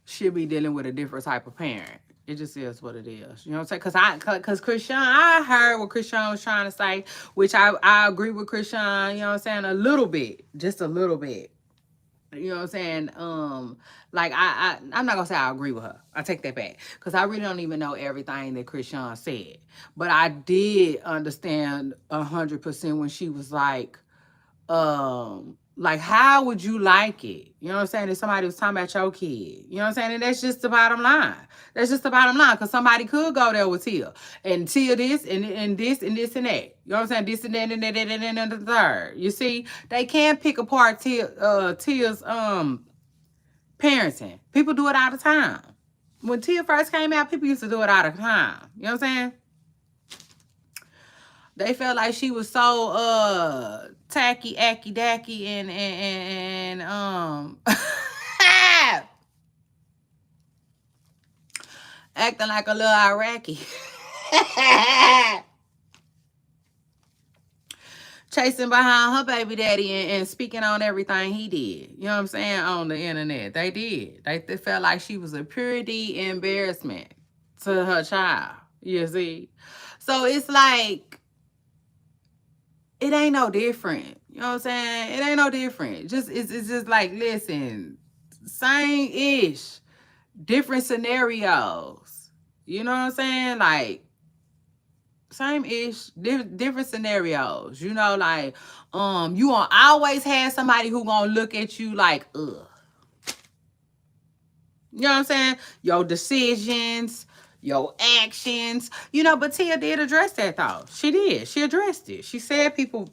she'll be dealing with a different type of parent. It just is what it is. You know what I'm saying? Because Chrisean, I heard what Chrisean was trying to say, which I agree with Chrisean, you know what I'm saying, a little bit. Just a little bit. You know what I'm saying? Like, I'm not gonna say I agree with her. I take that back. Because I really don't even know everything that Chrisean said. But I did understand 100% when she was like, how would you like it? You know what I'm saying? If somebody was talking about your kid. You know what I'm saying? And that's just the bottom line. That's just the bottom line. Because somebody could go there with Tia. And Tia this, and this, and this, and that. You know what I'm saying? This, and that, and that, and the third. You see? They can pick apart Tia's, parenting. People do it all the time. When Tia first came out, people used to do it all the time. You know what I'm saying? They felt like she was so tacky, acky, dacky, and acting like a little Iraqi. Chasing behind her baby daddy and speaking on everything he did. You know what I'm saying? On the internet. They did. They felt like she was a purity embarrassment to her child. You see? So it's like, it ain't no different. You know what I'm saying? It ain't no different. It's just like, listen, same-ish, different scenarios. You know what I'm saying? Like, same-ish, different scenarios. You know, like, you gonna always have somebody who gonna look at you like, ugh. You know what I'm saying? Your decisions, your actions, you know, but Tia did address that though. She did. She addressed it. She said people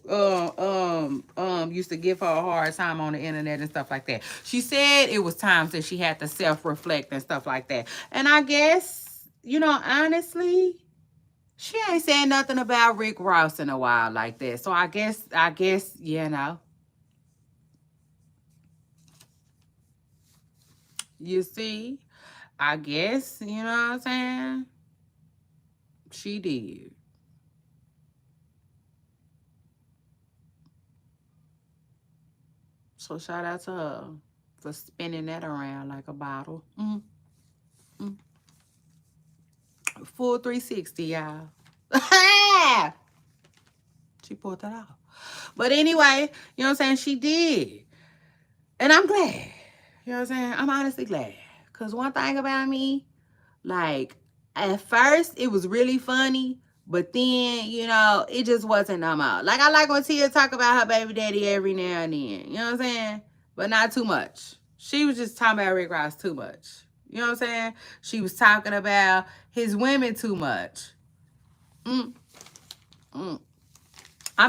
used to give her a hard time on the internet and stuff like that. She said it was times that she had to self-reflect and stuff like that. And I guess, you know, honestly, she ain't saying nothing about Rick Ross in a while like that. So I guess, you know. You see? I guess, you know what I'm saying? She did. So shout out to her for spinning that around like a bottle. Full 360, y'all. She pulled that off. But anyway, you know what I'm saying? She did. And I'm glad. You know what I'm saying? I'm honestly glad. Because one thing about me, like, at first, it was really funny. But then, you know, it just wasn't no more. Like, I like when Tia talk about her baby daddy every now and then. You know what I'm saying? But not too much. She was just talking about Rick Ross too much. You know what I'm saying? She was talking about his women too much. I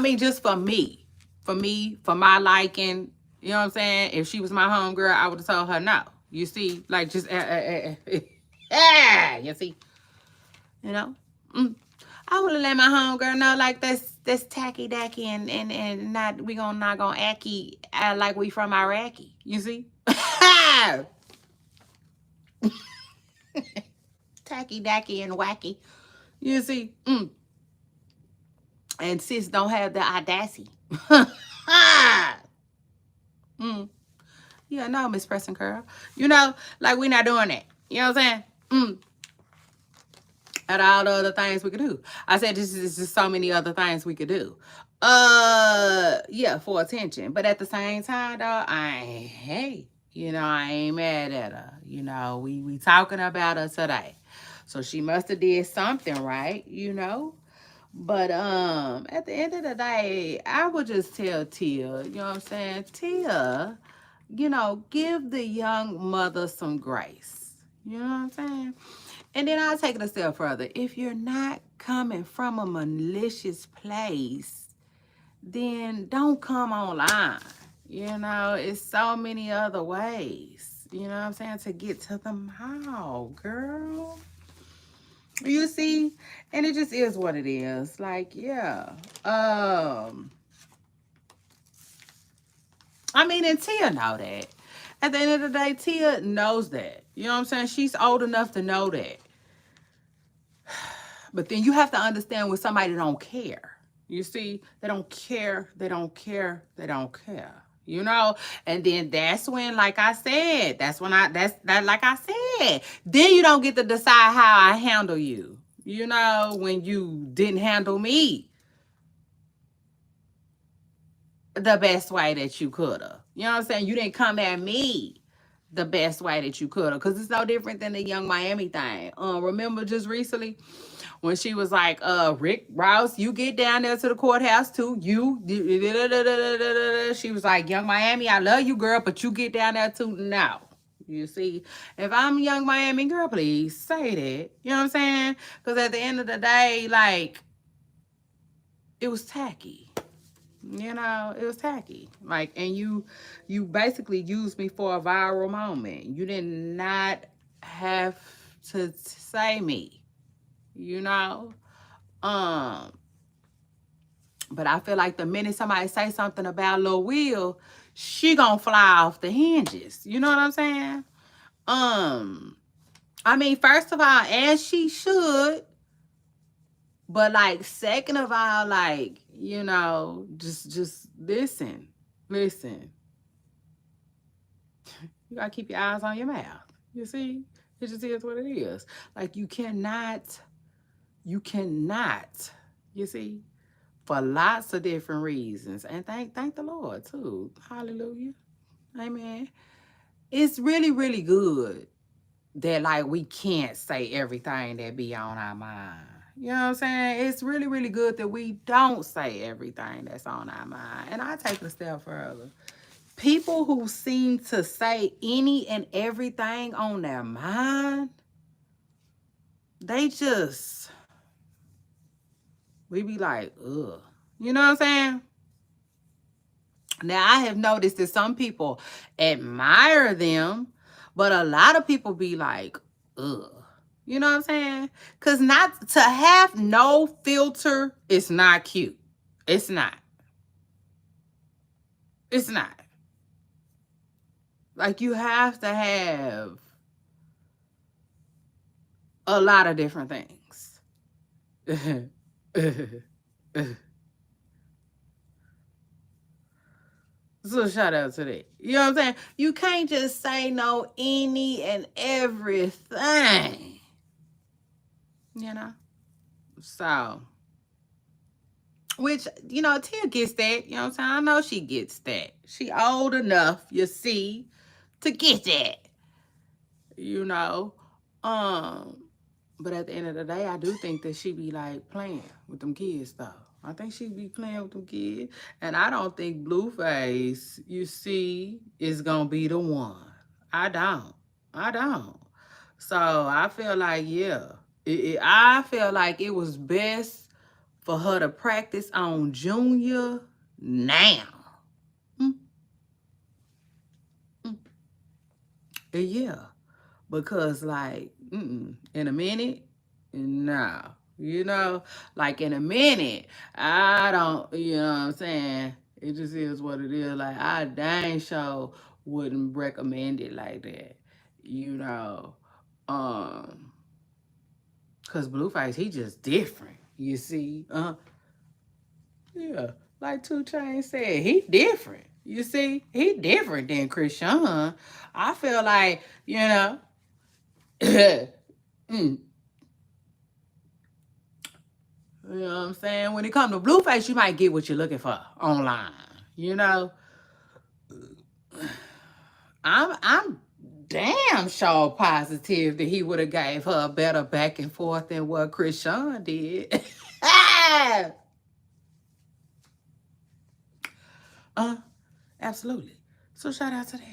mean, just for me. For me, for my liking, You know what I'm saying? If she was my homegirl, I would have told her no. You see, like just you see, you know. Mm. I would have let my homegirl know like that's tacky dacky and not we gonna not gonna acky like we from Iraqi. You see, tacky dacky and wacky. You see, and sis don't have the audacity. mm. Yeah, no, Miss Preston Curl. You know, like we not doing that. You know what I'm saying? And all the other things we could do. I said this is just so many other things we could do. Yeah, for attention. But at the same time, though, I ain't mad at her. You know, we talking about her today. So she must have did something right, you know. But at the end of the day, I would just tell Tia, you know what I'm saying? Tia, give the young mother some grace. You know what I'm saying? And then I'll take it a step further. If you're not coming from a malicious place, then don't come online. It's so many other ways, you know what I'm saying, to get to the mall, girl. You see? And it just is what it is. Like, yeah. And Tia know that. At the end of the day, Tia knows that. You know what I'm saying? She's old enough to know that. But then you have to understand when somebody don't care. You see, they don't care, they don't care, they don't care. And then that's when, like I said, like I said, then you don't get to decide how I handle you. When you didn't handle me the best way that you could have. You know what I'm saying? You didn't come at me the best way that you could have, because it's no different than the Young Miami thing. Remember just recently when she was like, Rick Ross, you get down there to the courthouse too. She was like, Young Miami, I love you, girl, but you get down there too. No. You see, if I'm Young Miami, girl, please say that. You know what I'm saying? Because at the end of the day, like, it was tacky. It was tacky. Like, and you basically used me for a viral moment. You did not have to say me. But I feel like the minute somebody say something about Lil Will, she gonna fly off the hinges. You know what I'm saying? First of all, as she should. But like, second of all, like, just listen. You gotta keep your eyes on your mouth. You see? It just is what it is. Like, you cannot, you see, for lots of different reasons. And thank the Lord too. Hallelujah. Amen. It's really, really good that, like, we can't say everything that be on our mind. You know what I'm saying? It's really, really good that we don't say everything that's on our mind. And I take it a step further. People who seem to say any and everything on their mind, we be like, ugh. You know what I'm saying? Now, I have noticed that some people admire them, but a lot of people be like, ugh. You know what I'm saying? Because not to have no filter is not cute. It's not. It's not. Like, you have to have a lot of different things. So shout out to that. You know what I'm saying? You can't just say no any and everything. So, which, Tia gets that. You know what I'm saying? I know she gets that. She old enough, you see, to get that. But at the end of the day, I do think that she be like playing with them kids though. I think she be playing with them kids. And I don't think Blueface, you see, is gonna be the one. I don't. So I feel like, yeah. I feel like it was best for her to practice on Junior now. Yeah, because like, in a minute, no, like in a minute, I don't, what I'm saying? It just is what it is. Like, I dang sure wouldn't recommend it like that, you know. Um, cause Blueface, he just different, you see. Yeah, like 2 Chainz said, he different. You see, he different than Chrisean. I feel like, mm, you know what I'm saying? When it comes to Blueface, you might get what you're looking for online. You know, I'm damn sure positive that he would have gave her a better back and forth than what Chrisean did. uh, absolutely. So shout out to that.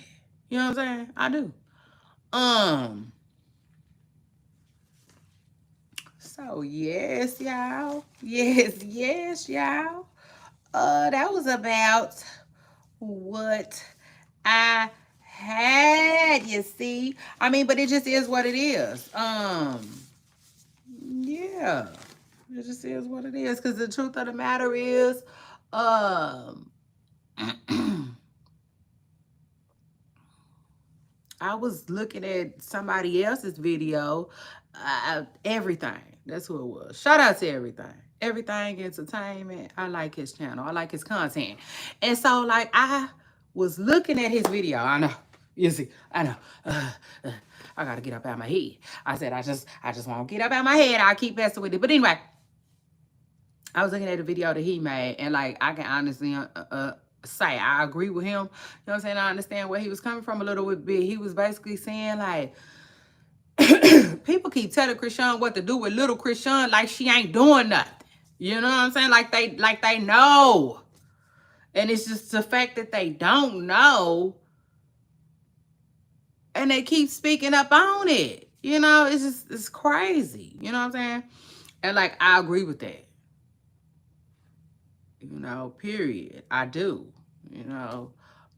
You know what I'm saying? I do. Um. So yes, y'all. Yes, y'all. That was about what I had, you see. I mean, but it just is what it is. Yeah. It just is what it is. Cause the truth of the matter is, um I was looking at somebody else's video. Everything. That's who it was. Shout out to everything. Everything Entertainment. I like his channel. I like his content. And so, like, I was looking at his video. I know. You see, I know. Uh, I gotta get up out of my head. I said, I just won't get up out of my head. I'll keep messing with it. But anyway, I was looking at the video that he made, and like I can honestly say I agree with him. You know what I'm saying? I understand where he was coming from a little bit. He was basically saying like people keep telling Chrisean what to do with little Chrisean like she ain't doing nothing. You know what I'm saying? Like they know. And it's just the fact that they don't know and they keep speaking up on it. You know, it's crazy. You know what I'm saying? And like I agree with that. Period. I do. You know.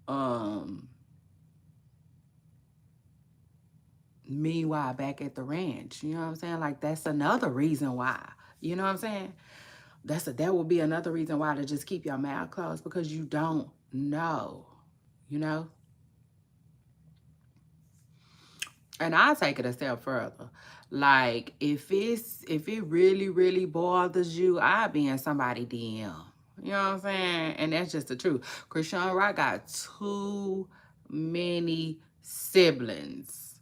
Um Meanwhile, back at the ranch, you know what I'm saying? Like that's another reason why. You know what I'm saying? That would be another reason why to just keep your mouth closed because you don't know. You know? And I'll take it a step further. Like if it really, really bothers you, I'll be in somebody DM. You know what I'm saying? And that's just the truth. Chrisean Rock got too many siblings.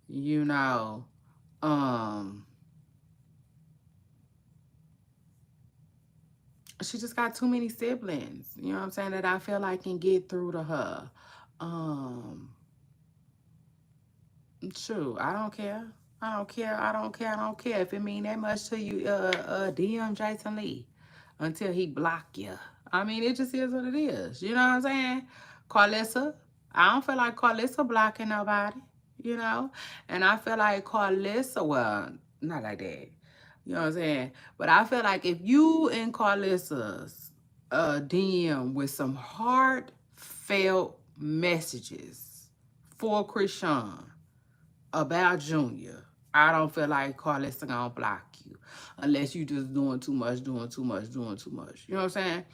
You know. She just got too many siblings. You know what I'm saying? That I feel like can get through to her. Um True. I don't care. I don't care. I don't care. I don't care. If it mean that much to you, DM Jason Lee until he block you. I mean, it just is what it is. You know what I'm saying? Carlissa, I don't feel like Carlissa blocking nobody, you know? And I feel like Carlissa, well, not like that. You know what I'm saying? But I feel like if you in Carlissa's DM with some heartfelt messages for Chrisean, about Junior, I don't feel like Carlissa gonna block you unless you just doing too much, doing too much, doing too much. You know what I'm saying?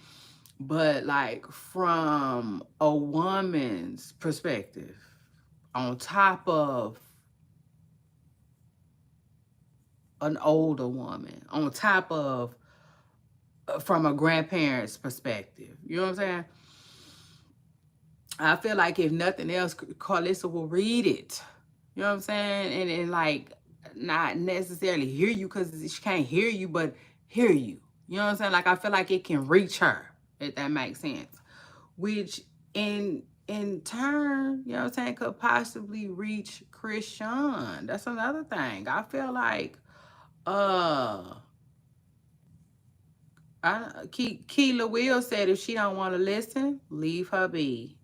But like from a woman's perspective, on top of an older woman, on top of from a grandparent's perspective, you know what I'm saying? I feel like if nothing else, Carlissa will read it. You know what I'm saying? And like not necessarily hear you because she can't hear you, but hear you. You know what I'm saying? Like I feel like it can reach her, if that makes sense. Which in turn, you know what I'm saying, could possibly reach Chrisean. That's another thing. I feel like Keela Will said if she don't want to listen, leave her be.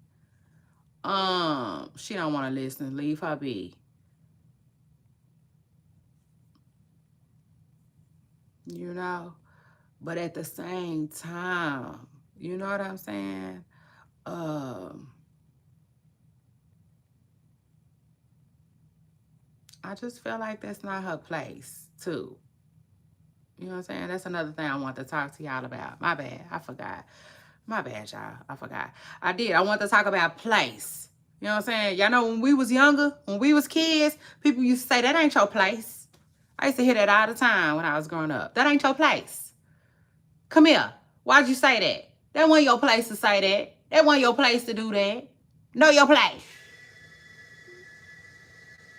She don't want to listen, leave her be. You know? But at the same time, you know what I'm saying? Um, I just feel like that's not her place, too. You know what I'm saying? That's another thing I want to talk to y'all about. My bad. I forgot. My bad, y'all. I forgot. I did. I want to talk about place. You know what I'm saying? Y'all know when we was younger, when we was kids, people used to say, that ain't your place. I used to hear that all the time when I was growing up. That ain't your place. Come here. Why'd you say that? That wasn't your place to say that. That wasn't your place to do that. Know your place.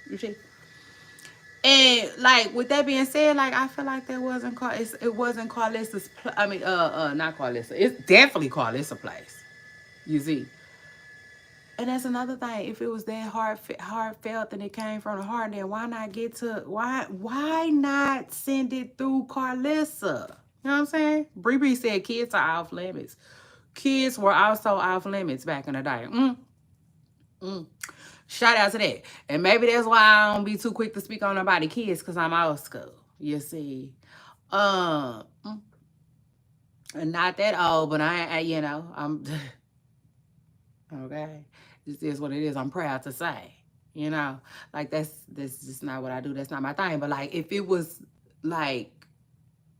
You see? And like with that being said, like I feel like that wasn't it wasn't Carlissa's. Not Carlissa. It's definitely Carlissa's place. You see, and that's another thing. If it was that heartfelt and it came from the heart, then why not get to why not send it through Carlissa? You know what I'm saying? Bree said kids are off limits. Kids were also off limits back in the day. Mm. Shout out to that. And maybe that's why I don't be too quick to speak on nobody kids, because I'm old school. You see. Um Not that old, but I'm okay. This is what it is. I'm proud to say. You know, like that's just not what I do. That's not my thing. But like if it was like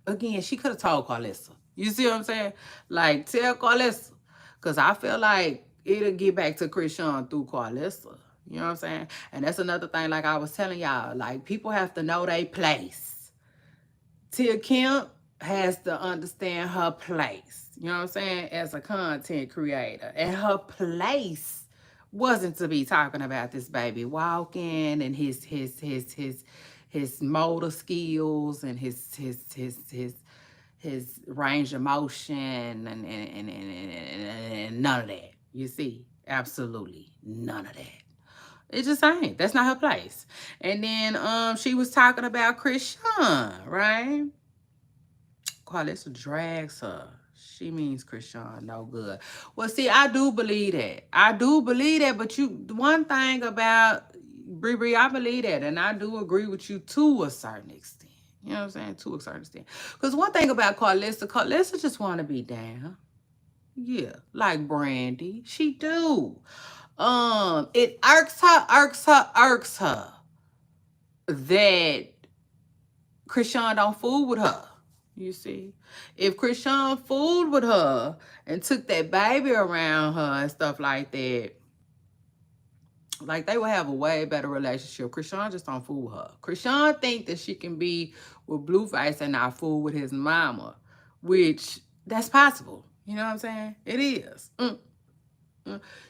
again, she could have told Carlissa. You see what I'm saying? Like tell Carlissa. Cause I feel like it'll get back to Chrisean through Carlissa. You know what I'm saying? And that's another thing, like I was telling y'all, like people have to know their place. Tia Kemp has to understand her place. You know what I'm saying? As a content creator. And her place wasn't to be talking about this baby walking and his motor skills and his range of motion and none of that. You see? Absolutely none of that. It just ain't. That's not her place. And then she was talking about Chrisean, right? Carlissa drags her. She means Chrisean no good. Well, see, I do believe that. I do believe that, but one thing about Bree, I believe that, and I do agree with you to a certain extent. You know what I'm saying? To a certain extent. Because one thing about Carlissa just want to be down. Yeah, like Brandy. She do. It irks her that Chrisean don't fool with her. You see, if Chrisean fooled with her and took that baby around her and stuff like that, like they would have a way better relationship. Chrisean just don't fool her. Chrisean think that she can be with Blueface and not fool with his mama, which that's possible. You know what I'm saying? It is.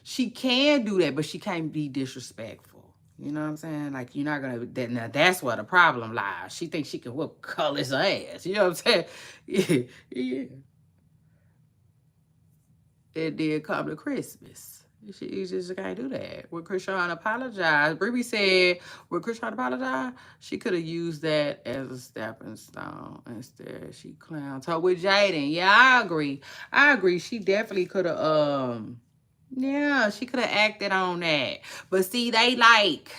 She can do that, but she can't be disrespectful. You know what I'm saying? Like you're not gonna. Now that's where the problem lies. She thinks she can whoop Cullis ass. You know what I'm saying? Yeah, yeah. It did come to Christmas. She just can't do that. When Chrisean apologized, Bree said, when Chrisean apologized, she could have used that as a stepping stone. Instead, she clowned her with Jaden. Yeah, I agree. I agree. She definitely could have, yeah, she could have acted on that. But see, they like,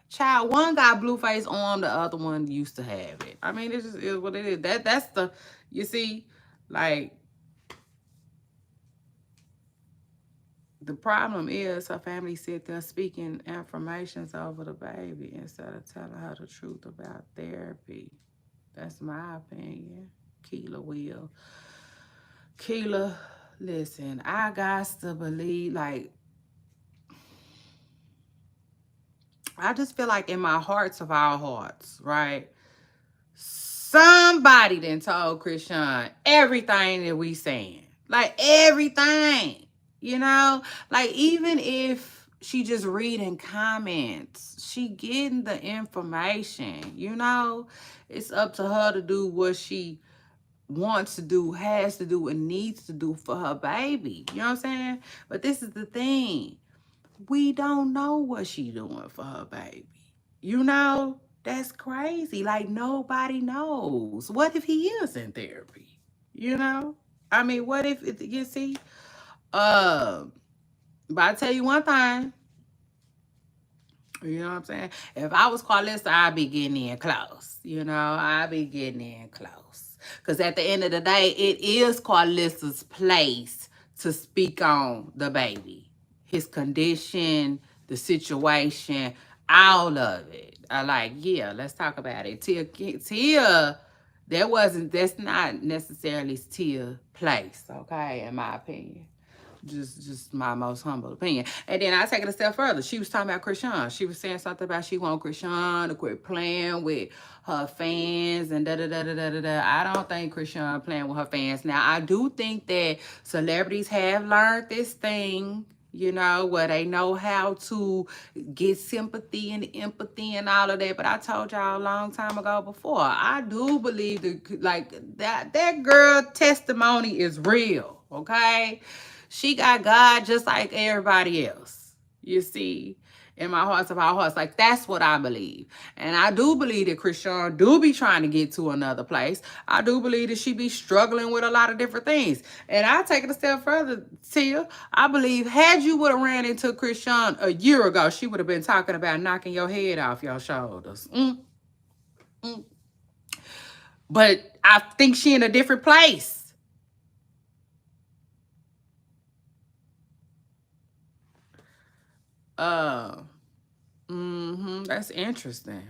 child, one got Blueface on, the other one used to have it. I mean, it just is what it is. That's the, you see, like, the problem is her family sit there speaking affirmations over the baby instead of telling her the truth about therapy. That's my opinion. Keela, listen, I got to believe, like, I just feel like in my hearts of our hearts, right? Somebody done told Chrisean everything that we saying. Like everything. You know? Like even if she just reading comments, she getting the information, you know? It's up to her to do what she wants to do, has to do, and needs to do for her baby. You know what I'm saying? But this is the thing. We don't know what she doing for her baby. You know? That's crazy. Like nobody knows. What if he is in therapy? You know? I mean, what if you see? But I tell you one thing. You know what I'm saying? If I was Carlissa, I'd be getting in close. You know, I'd be getting in close. Because at the end of the day, it is Carlissa's place to speak on the baby. His condition, the situation, all of it. Yeah, let's talk about it. That's not necessarily Tia place, okay, in my opinion. Just my most humble opinion. And then I take it a step further. She was talking about Chrisean. She was saying something about she want Chrisean to quit playing with her fans and da da da da da da da. I don't think Chrisean playing with her fans. Now I do think that celebrities have learned this thing, where they know how to get sympathy and empathy and all of that. But I told y'all a long time ago before, I do believe that girl testimony is real, okay? She got God just like everybody else, you see, in my hearts of our hearts. Like, that's what I believe. And I do believe that Chrisean do be trying to get to another place. I do believe that she be struggling with a lot of different things. And I take it a step further, Tia. I believe had you would have ran into Chrisean a year ago, she would have been talking about knocking your head off your shoulders. But I think she in a different place. That's interesting.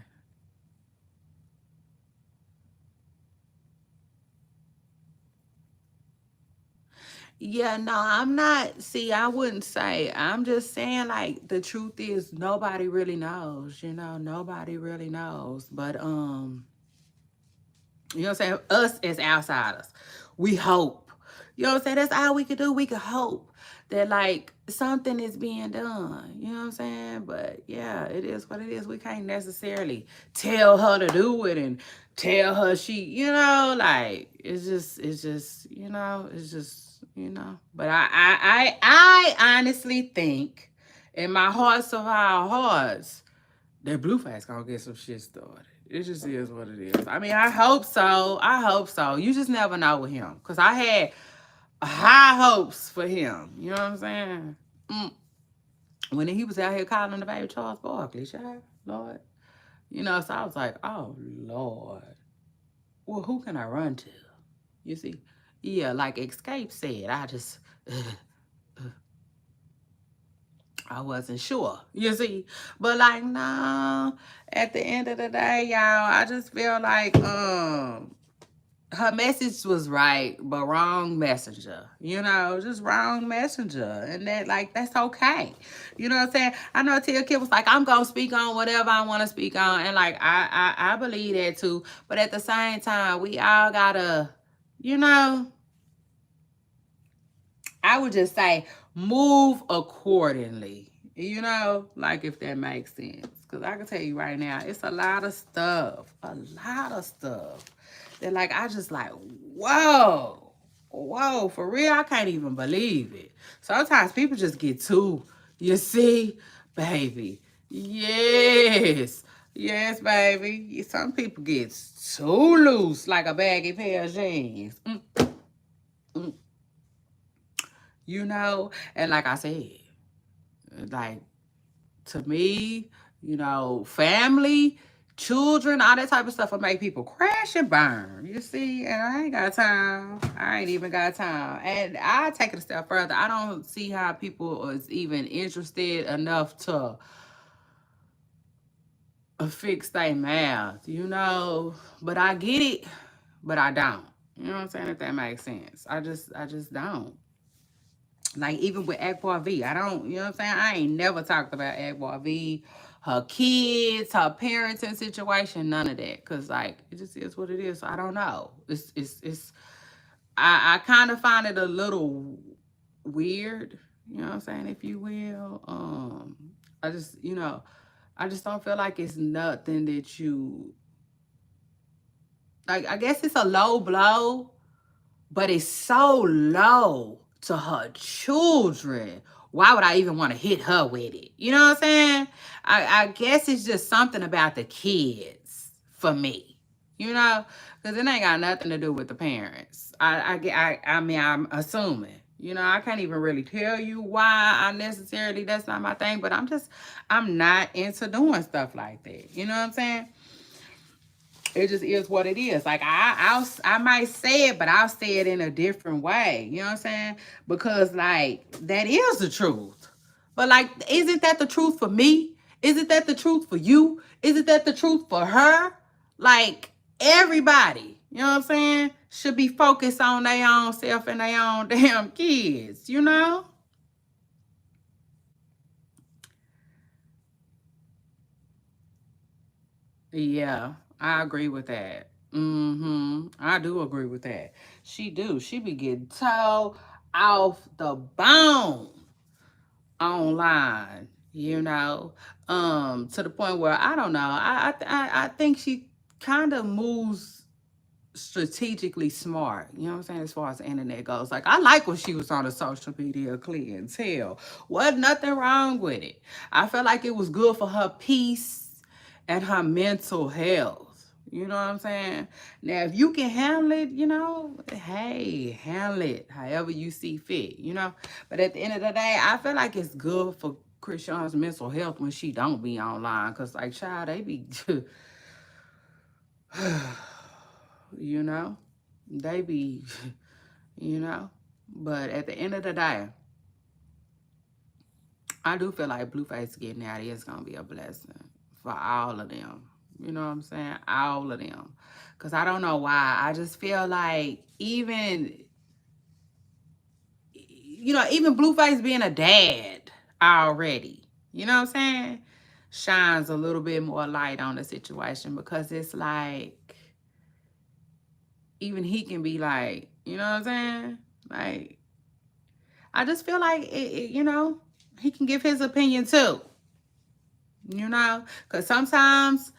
Yeah, no, I'm not. See, I wouldn't say. I'm just saying, like, the truth is nobody really knows, nobody really knows. But you know what I'm saying? Us as outsiders, we hope. You know what I'm saying? That's all we could do. We could hope that, like, something is being done. You know what I'm saying? But yeah, it is what it is. We can't necessarily tell her to do it and tell her like, it's just. But I honestly think, in my hearts of our hearts, that Blueface gonna get some shit started. It just is what it is. I mean, I hope so. I hope so. You just never know with him. Because I had high hopes for him. You know what I'm saying? When he was out here calling the baby Charles Barkley, child, Lord. So I was like, oh, Lord. Well, who can I run to? You see? Yeah, like Escape said, I wasn't sure, you see. But like, no, at the end of the day, y'all, I just feel like her message was right, but wrong messenger. Just wrong messenger. And that's okay. You know what I'm saying? I know Tia Kid was like, I'm gonna speak on whatever I want to speak on. And like I believe that too. But at the same time, we all gotta, you know, I would just say move accordingly. Like, if that makes sense. Because I can tell you right now, it's a lot of stuff that, like, I just like, whoa, for real, I can't even believe it. Sometimes people just get too, you see, baby. Yes, baby. Some people get too loose like a baggy pair of jeans. And like I said, like, to me, family, children, all that type of stuff will make people crash and burn. You see, and I ain't got time. I ain't even got time. And I take it a step further. I don't see how people is even interested enough to fix their math, But I get it, but I don't. You know what I'm saying? If that makes sense. I just don't. Like, even with Akbar V, I don't, you know what I'm saying? I ain't never talked about Akbar V, her kids, her parenting situation, none of that. Because, like, it just is what it is. So I don't know. I kind of find it a little weird, you know what I'm saying, if you will. I just don't feel like it's nothing that you, like, I guess it's a low blow, but it's so low to her children. Why would I even want to hit her with it? You know what I'm saying? I guess it's just something about the kids for me, because it ain't got nothing to do with the parents. I mean, I'm assuming. I can't even really tell you why that's not my thing, but I'm not into doing stuff like that. You know what I'm saying? It just is what it is. Like, I might say it, but I'll say it in a different way. You know what I'm saying? Because, like, that is the truth. But, like, isn't that the truth for me? Isn't that the truth for you? Isn't that the truth for her? Like, everybody, you know what I'm saying, should be focused on their own self and their own damn kids, you know? Yeah, I agree with that. I do agree with that. She do. She be getting toe off the bone online, you know, to the point where I don't know. I think she kind of moves strategically smart, you know what I'm saying, as far as the internet goes. Like, I like when she was on the social media clientele. Wasn't nothing wrong with it. I felt like it was good for her peace and her mental health. You know what I'm saying? Now, if you can handle it, you know, hey, handle it however you see fit, you know. But at the end of the day, I feel like it's good for Chrisean's mental health when she don't be online. Because, like, child, they be... you know, they be, you know. But at the end of the day, I do feel like Blueface getting out is gonna be a blessing for all of them. You know what I'm saying? All of them. Cause I don't know why. I just feel like even Blueface being a dad already, you know what I'm saying, shines a little bit more light on the situation, because it's like even he can be like, you know what I'm saying? Like, I just feel like, he can give his opinion too, you know? Because sometimes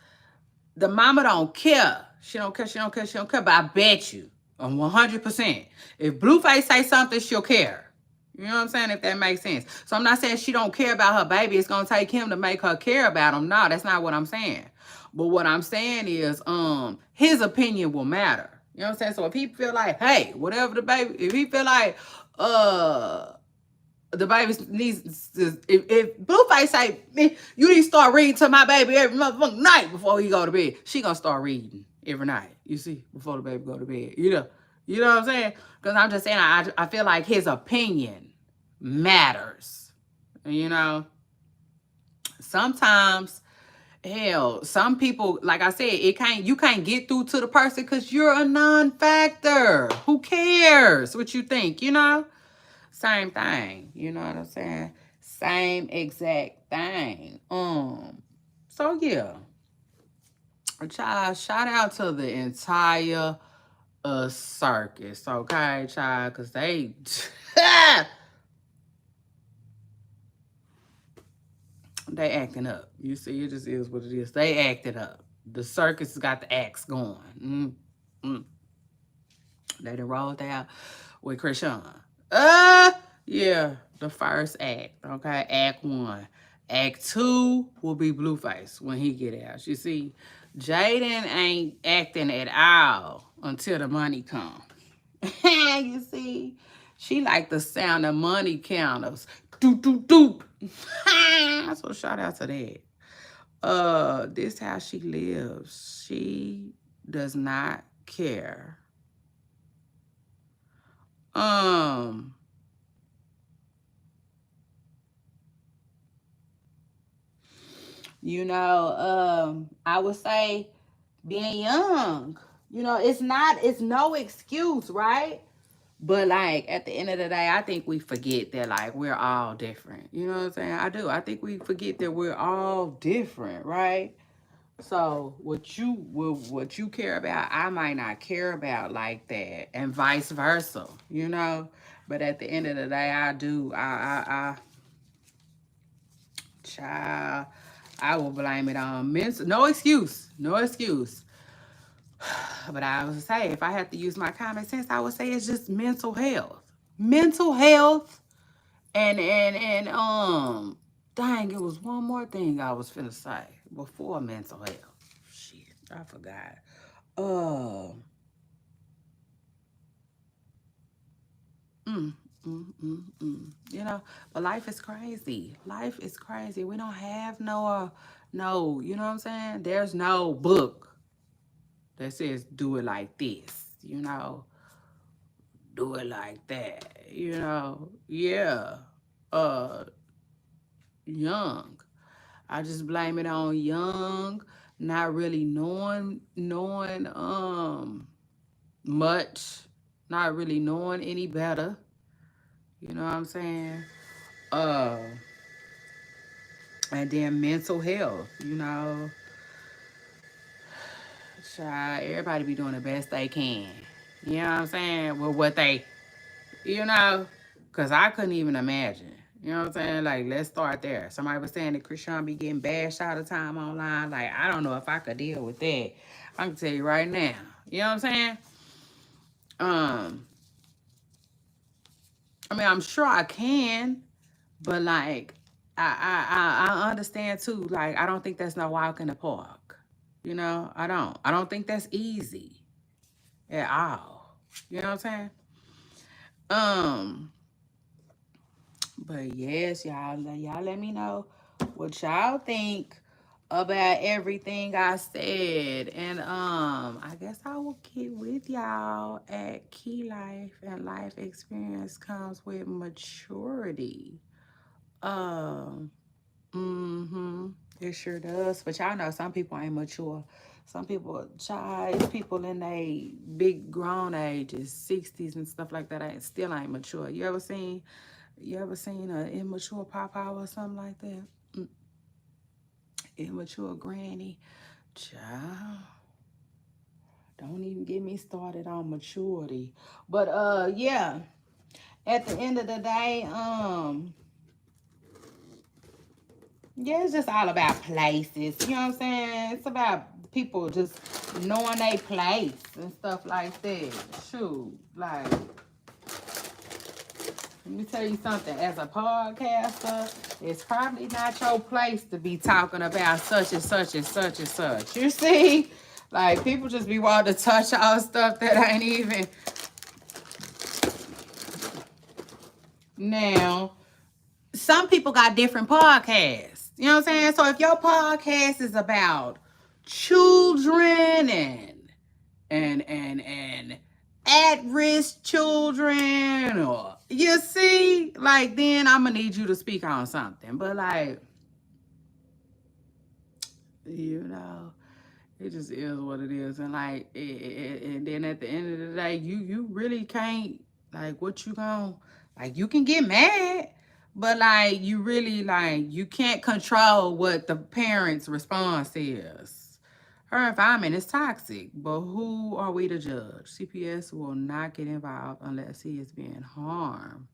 the mama don't care. She don't care, she don't care, she don't care. But I bet you, 100%, if Blueface say something, she'll care. You know what I'm saying? If that makes sense. So I'm not saying she don't care about her baby. It's going to take him to make her care about him. No, that's not what I'm saying. But what I'm saying is, his opinion will matter. You know what I'm saying? So if he feel like, hey, whatever the baby, if he feel like, the baby needs to, if Blueface say, you need to start reading to my baby every motherfucking night before he go to bed, she gonna start reading every night, you see, before the baby go to bed, you know what I'm saying? Because I'm just saying, I feel like his opinion matters, you know? Sometimes, hell, some people, like I said, you can't get through to the person because you're a non-factor. Who cares what you think, you know? Same thing, you know what I'm saying? Same exact thing. So yeah. Child, shout out to the entire circus, okay, child, because they they acting up. You see, it just is what it is. They acted up. The circus got the acts going. They done rolled out with Chrisean. Yeah, the first act, okay? Act 1. Act 2 will be Blueface when he get out. You see, Jaden ain't acting at all until the money come. You see, she like the sound of money counters. Doop, doop, doop. So shout out to that. This how she lives. She does not care. I would say being young, it's no excuse, right? But like at the end of the day, I think we forget that like we're all different. You know what I'm saying? I do. I think we forget that we're all different, right? So what you care about, I might not care about like that, and vice versa, you know. But at the end of the day, I do. Child, I will blame it on mental. No excuse. No excuse. But I would say, if I had to use my common sense, I would say it's just mental health. Mental health, and dang, it was one more thing I was finna say before mental health. Shit, I forgot. Uh, mm, but life is crazy. Life is crazy. We don't have no, you know what I'm saying? There's no book that says do it like this, do it like that, Yeah. Uh, young. I just blame it on young, not really knowing much, not really knowing any better. You know what I'm saying? Uh and then mental health, child, everybody be doing the best they can. You know what I'm saying? With what they, you know, because I couldn't even imagine. You know what I'm saying? Like, let's start there. Somebody was saying that Chrisean be getting bashed all the time online. Like, I don't know if I could deal with that. I can tell you right now. You know what I'm saying? Um, I mean, I'm sure I can, but like, I understand too. Like, I don't think that's no walk in the park. I don't. I don't think that's easy at all. You know what I'm saying? Um, but yes, y'all let me know what y'all think about everything I said. And I guess I will get with y'all at Key Life, and life experience comes with maturity. Um mm-hmm. It sure does. But y'all know some people ain't mature. Some people, child, people in they big grown ages, 60s and stuff like that, still ain't mature. You ever seen an immature papa or something like that? Mm, Immature granny. Child, don't even get me started on maturity. But yeah. At the end of the day, yeah, it's just all about places. You know what I'm saying? It's about people just knowing their place and stuff like that. Shoot, like, let me tell you something. As a podcaster, it's probably not your place to be talking about such and such and such and such. You see? Like, people just be wanting to touch all stuff that ain't even. Now, some people got different podcasts. You know what I'm saying? So if your podcast is about children and at-risk children, or you see, like, then I'm gonna need you to speak on something. But like, you know, it just is what it is. And like, and then at the end of the day, you really can't, like, what you gonna, like, you can get mad, but like, you really, like, you can't control what the parents' response is. Her environment is toxic, but who are we to judge? CPS will not get involved unless he is being harmed.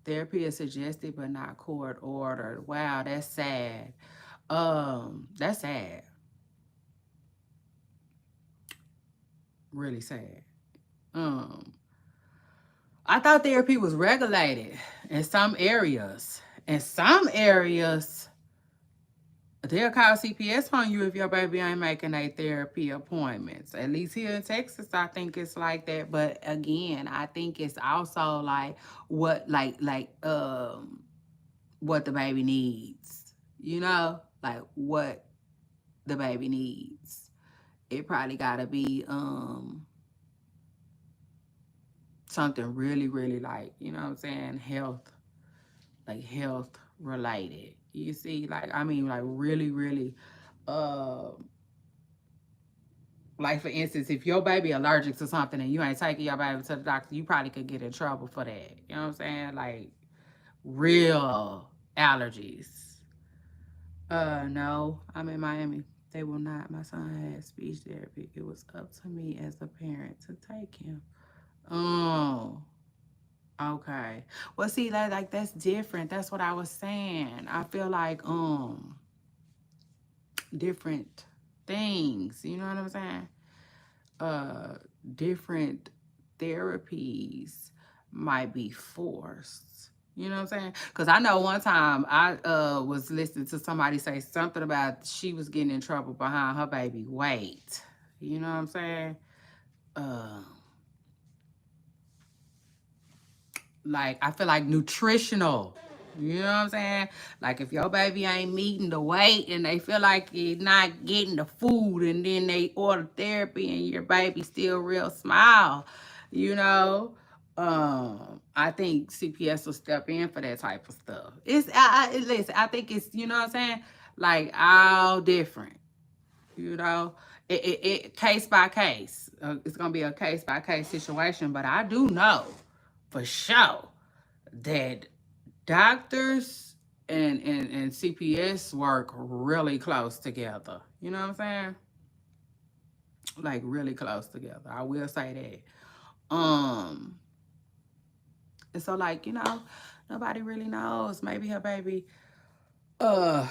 Therapy is suggested but not court ordered. Wow, that's sad. That's sad. Really sad. Um, I thought therapy was regulated in some areas. In some areas, they'll call CPS on you if your baby ain't making a therapy appointments. At least here in Texas, I think it's like that. But again, I think it's also like what what the baby needs. Like what the baby needs. It probably gotta be something really, really, like, you know what I'm saying, health related. You see, like, I mean, like, really, really, uh, like, for instance, if your baby allergic to something and you ain't taking your baby to the doctor, you probably could get in trouble for that. You know what I'm saying? Like, real allergies. No, I'm in Miami. They will not. My son had speech therapy. It was up to me as a parent to take him. Oh, okay. Well, see, like that's different. That's what I was saying. I feel like different things. You know what I'm saying? Different therapies might be forced. You know what I'm saying? Because I know one time I was listening to somebody say something about she was getting in trouble behind her baby weight. You know what I'm saying? Uh, like, I feel like nutritional. You know what I'm saying? Like, if your baby ain't meeting the weight and they feel like you're not getting the food, and then they order therapy and your baby still real small, you know? I think CPS will step in for that type of stuff. Listen, I think it's, you know what I'm saying, like all different, you know, it case by case. It's gonna be a case by case situation, but I do know for sure that doctors and CPS work really close together. You know what I'm saying? Like really close together. I will say that. And so, like, you know, nobody really knows. Maybe her baby uh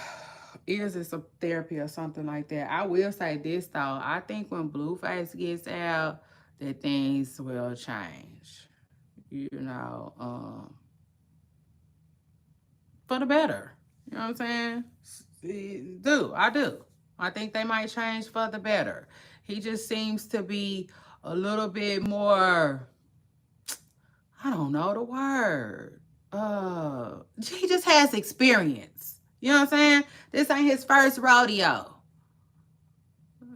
is in some therapy or something like that. I will say this though. I think when Blueface gets out, that things will change. You know, for the better. You know what I'm saying? I do. I think they might change for the better. He just seems to be a little bit more, I don't know the word. He just has experience. You know what I'm saying? This ain't his first rodeo.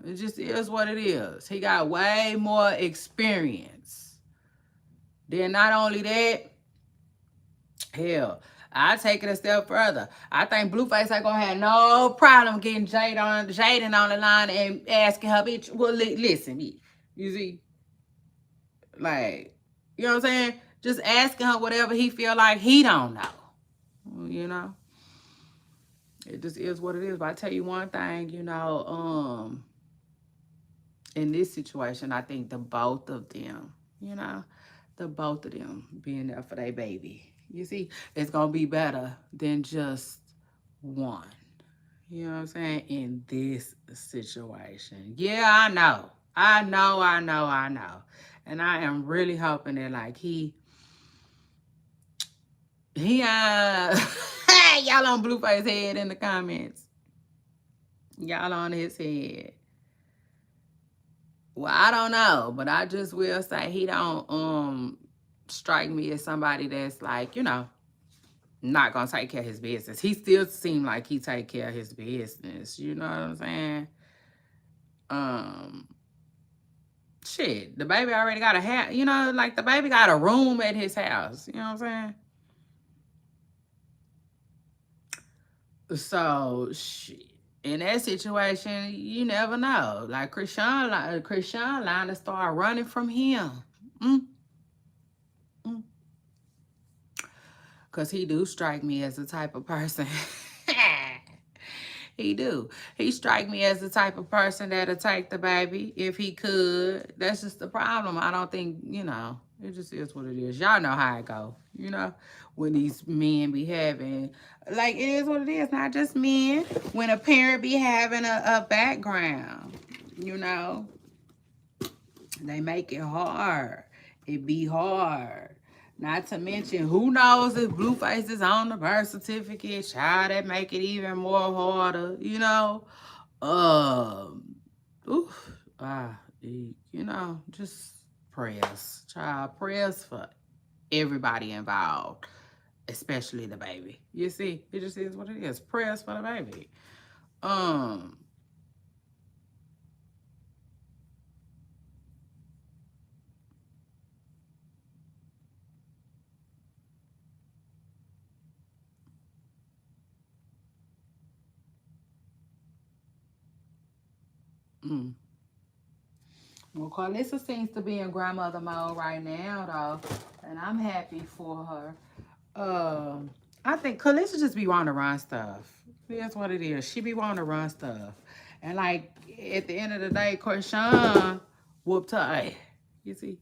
It just is what it is. He got way more experience. Then not only that, hell, I take it a step further. I think Blueface ain't gonna have no problem getting Jaden on the line and asking her, bitch, well, listen, you see, like, you know what I'm saying? Just asking her whatever he feel like he don't know. You know? It just is what it is. But I tell you one thing, you know, in this situation, I think the both of them, you know, the both of them being there for their baby. You see, it's gonna be better than just one. You know what I'm saying? In this situation. Yeah, I know. I know. And I am really hoping that like he y'all on Blueface head in the comments. Y'all on his head. Well, I don't know, but I just will say he don't strike me as somebody that's like, you know, not gonna take care of his business. He still seem like he take care of his business. You know what I'm saying? Um Shit, the baby already got a house, you know, like the baby got a room at his house. You know what I'm saying? So shit. In that situation, you never know. Like Chrisean line to start running from him. Mm, mm. Cause he do strike me as the type of person. He do. He strike me as the type of person that'll take the baby if he could. That's just the problem. I don't think, you know, it just is what it is. Y'all know how it go, you know, when these men be having, like, it is what it is, not just men. When a parent be having a background, you know, they make it hard. It be hard. Not to mention, who knows if Blueface is on the birth certificate, child, that make it even more harder, you know? Oof, you know, just prayers, child, prayers for everybody involved, especially the baby. You see, it just is what it is. Prayers for the baby. Um, mm. Well, Carlissa seems to be in grandmother mode right now, though, and I'm happy for her. I think Carlissa just be wanting to run stuff. That's what it is. She be wanting to run stuff, and like at the end of the day, Chrisean whooped her ass. You see,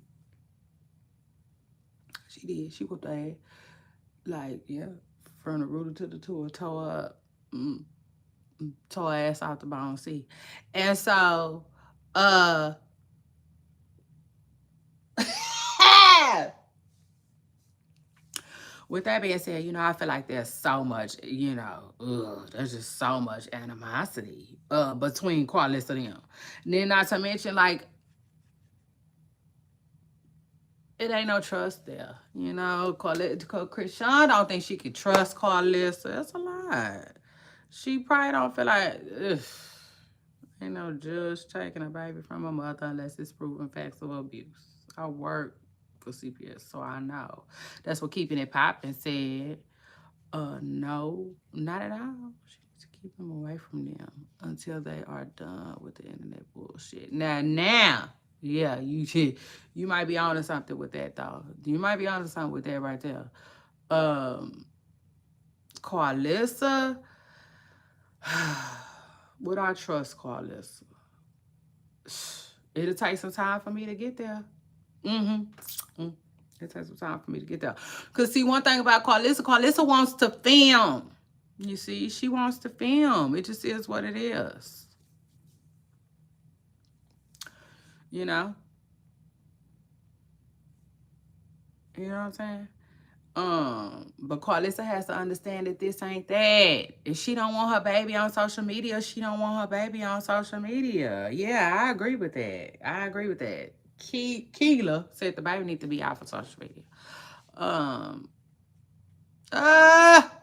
she did. She whooped her ass. Like, yeah, from the rooter to the tour, tore her up, tore her ass off the bone. See, and so, uh. With that being said, you know, I feel like there's so much, you know, there's just so much animosity between Carlissa and them. And then not to mention, like, it ain't no trust there. You know, Chrisean don't think she could trust Carlissa. That's a lie. She probably don't feel like, ugh, ain't no judge taking a baby from a mother unless it's proven facts of abuse. I work for CPS, so I know. That's what Keeping It Poppin' said. No, not at all. She needs to keep them away from them until they are done with the internet bullshit. Now, yeah, you might be onto something with that though. You might be onto something with that right there. Carlissa, would I trust Carlissa? It'll take some time for me to get there. Mm-hmm. It takes some time for me to get there. Because, see, one thing about Carlissa wants to film. You see, she wants to film. It just is what it is. You know? You know what I'm saying? But Carlissa has to understand that this ain't that. If she don't want her baby on social media, she don't want her baby on social media. Yeah, I agree with that. I agree with that. Keela said the baby need to be off of social media.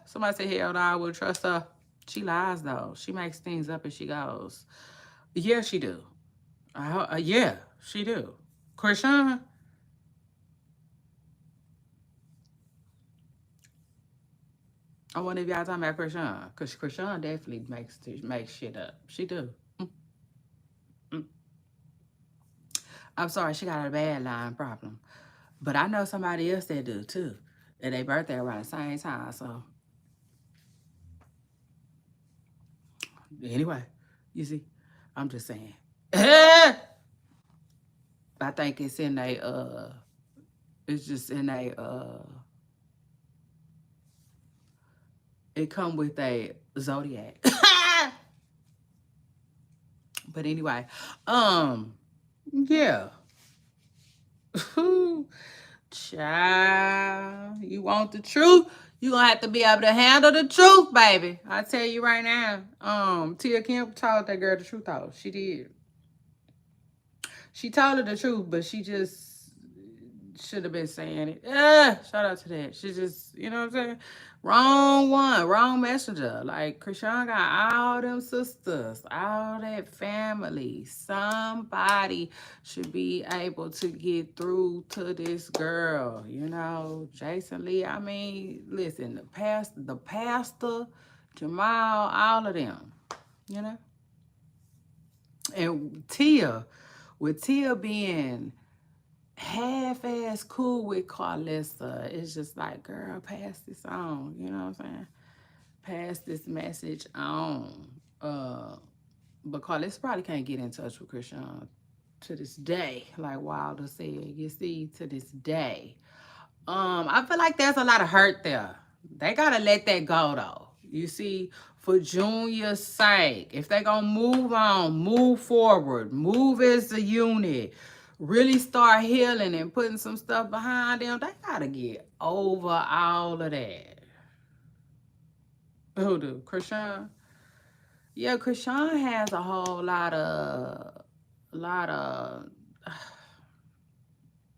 Somebody said, hell no, I would trust her. She lies though. She makes things up as she goes. Yeah, she do. Yeah, she do. Chrisean. I wonder if y'all talking about Chrisean, because Chrisean definitely makes shit up. She do. Mm. I'm sorry, she got a bad line problem, but I know somebody else that do too. And they birthday around the same time. So anyway, you see, I'm just saying. I think it's in a it's just in a it come with a zodiac. But anyway, yeah. Child, you want the truth? You gonna have to be able to handle the truth, baby. I tell you right now. Tia Kim told that girl the truth though. She did. She told her the truth, but she just should have been saying it. Shout out to that. She just, you know what I'm saying? Wrong one, wrong messenger. Like, Chrisean got all them sisters, all that family. Somebody should be able to get through to this girl. You know, Jason Lee. I mean, listen, the pastor, Jamal, all of them. You know? And Tia, with Tia being half-ass cool with Carlissa, it's just like, girl, pass this on. You know what I'm saying? Pass this message on. But Carlissa probably can't get in touch with Chrisean to this day, like Wilder said. You see, to this day. I feel like there's a lot of hurt there. They gotta let that go though. You see, for Junior's sake, if they gonna move on, move forward, move as a unit, really start healing and putting some stuff behind them, they gotta get over all of that. Who do? Chrisean? Yeah, Chrisean has a whole lot of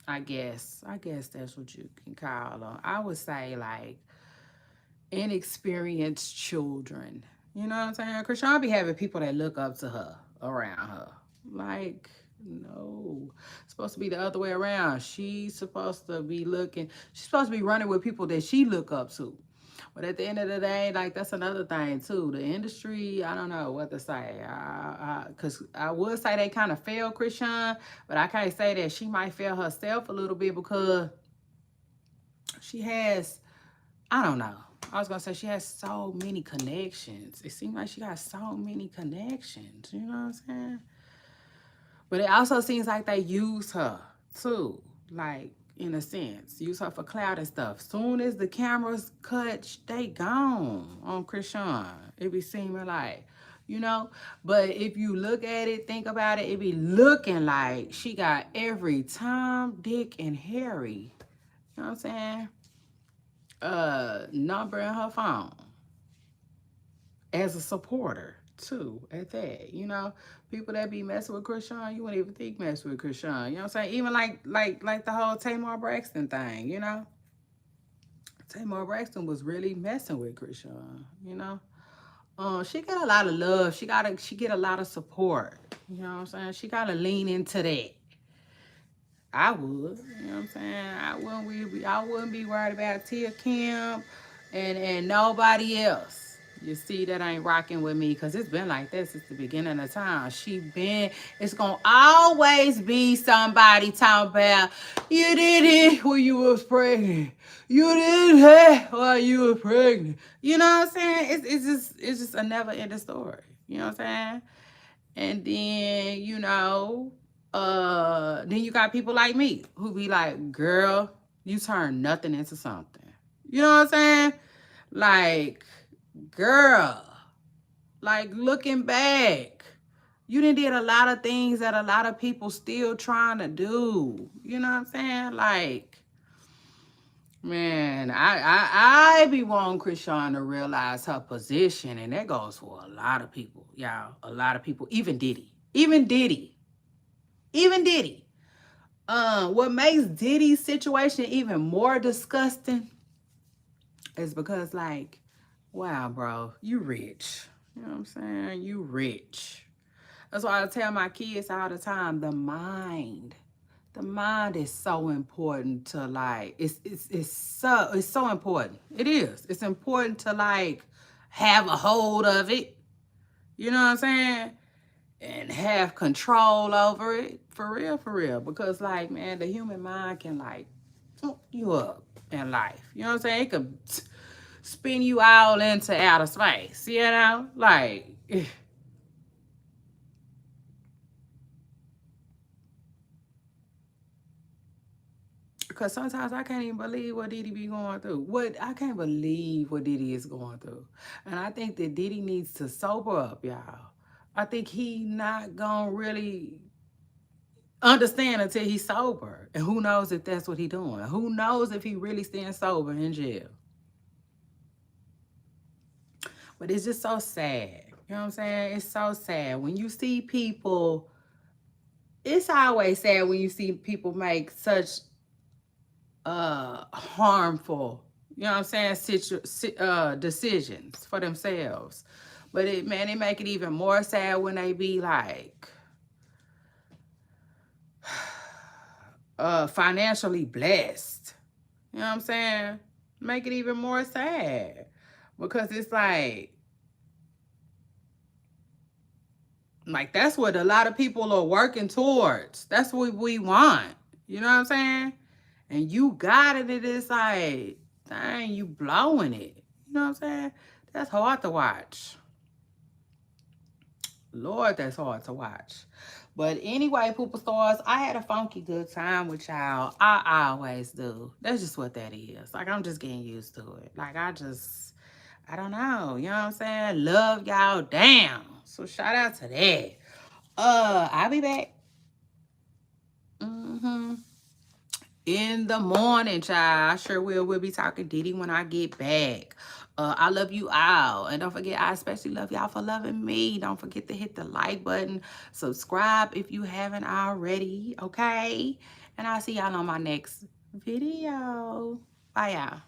I guess that's what you can call them. I would say like inexperienced children. You know what I'm saying? Chrisean be having people that look up to her around her. Like, no. It's supposed to be the other way around. She's supposed to be running with people that she look up to. But at the end of the day, like, that's another thing too. The industry, I don't know what to say. Because I would say they kind of failed Chrisean, but I can't say that she might fail herself a little bit because she has, I don't know. I was going to say she has so many connections. It seems like she got so many connections. You know what I'm saying? But it also seems like they use her too. Like, in a sense, use her for clout and stuff. Soon as the cameras cut, they gone on Chrisean. It be seeming like, you know. But if you look at it, think about it, it be looking like she got every Tom, Dick, and Harry, you know what I'm saying, number in her phone as a supporter too, at that. You know, people that be messing with Chrisean, you wouldn't even think messing with Chrisean. You know what I'm saying? Even like the whole Tamar Braxton thing, you know? Tamar Braxton was really messing with Chrisean, you know? She get a lot of love. She get a lot of support. You know what I'm saying? She gotta lean into that. I would. You know what I'm saying? I wouldn't be worried about Tia Kim and nobody else. You see that ain't rocking with me because it's been like that since the beginning of time. It's gonna always be somebody talking about you did it when you was pregnant. You did it while you was pregnant. You know what I'm saying? It's just a never ending story. You know what I'm saying? And then, then you got people like me who be like, girl, you turn nothing into something. You know what I'm saying? Like, girl, like looking back, you done did a lot of things that a lot of people still trying to do. You know what I'm saying? Like, man, I be wanting Chrisean to realize her position, and that goes for a lot of people, y'all. A lot of people, even Diddy. Even Diddy. Even Diddy. What makes Diddy's situation even more disgusting is because, like, wow, bro, you rich. You know what I'm saying? You rich. That's why I tell my kids all the time, the mind is so important to, like, it's so important. It is. It's important to, like, have a hold of it. You know what I'm saying? And have control over it. For real. Because, like, man, the human mind can, like, fuck you up in life. You know what I'm saying? It could spin you all into outer space. You know? Like, because sometimes I can't even believe what Diddy be going through. I can't believe what Diddy is going through. And I think that Diddy needs to sober up, y'all. I think he not gonna really understand until he's sober. And who knows if that's what he doing? Who knows if he really staying sober in jail? But it's just so sad. You know what I'm saying? It's so sad. When you see people, it's always sad when you see people make such harmful, you know what I'm saying, decisions for themselves. But it make it even more sad when they be like financially blessed. You know what I'm saying? Make it even more sad. Because it's like that's what a lot of people are working towards. That's what we want. You know what I'm saying? And you got it, it is like, dang, you blowing it. You know what I'm saying? That's hard to watch. Lord, that's hard to watch. But anyway, Pooper Stars, I had a funky good time with y'all. I always do. That's just what that is. Like, I'm just getting used to it. Like, I don't know. You know what I'm saying? Love y'all down. So shout out to that. I'll be back. In the morning, child. I sure will. We'll be talking Diddy when I get back. I love you all. And don't forget, I especially love y'all for loving me. Don't forget to hit the like button. Subscribe if you haven't already. Okay? And I'll see y'all on my next video. Bye, y'all.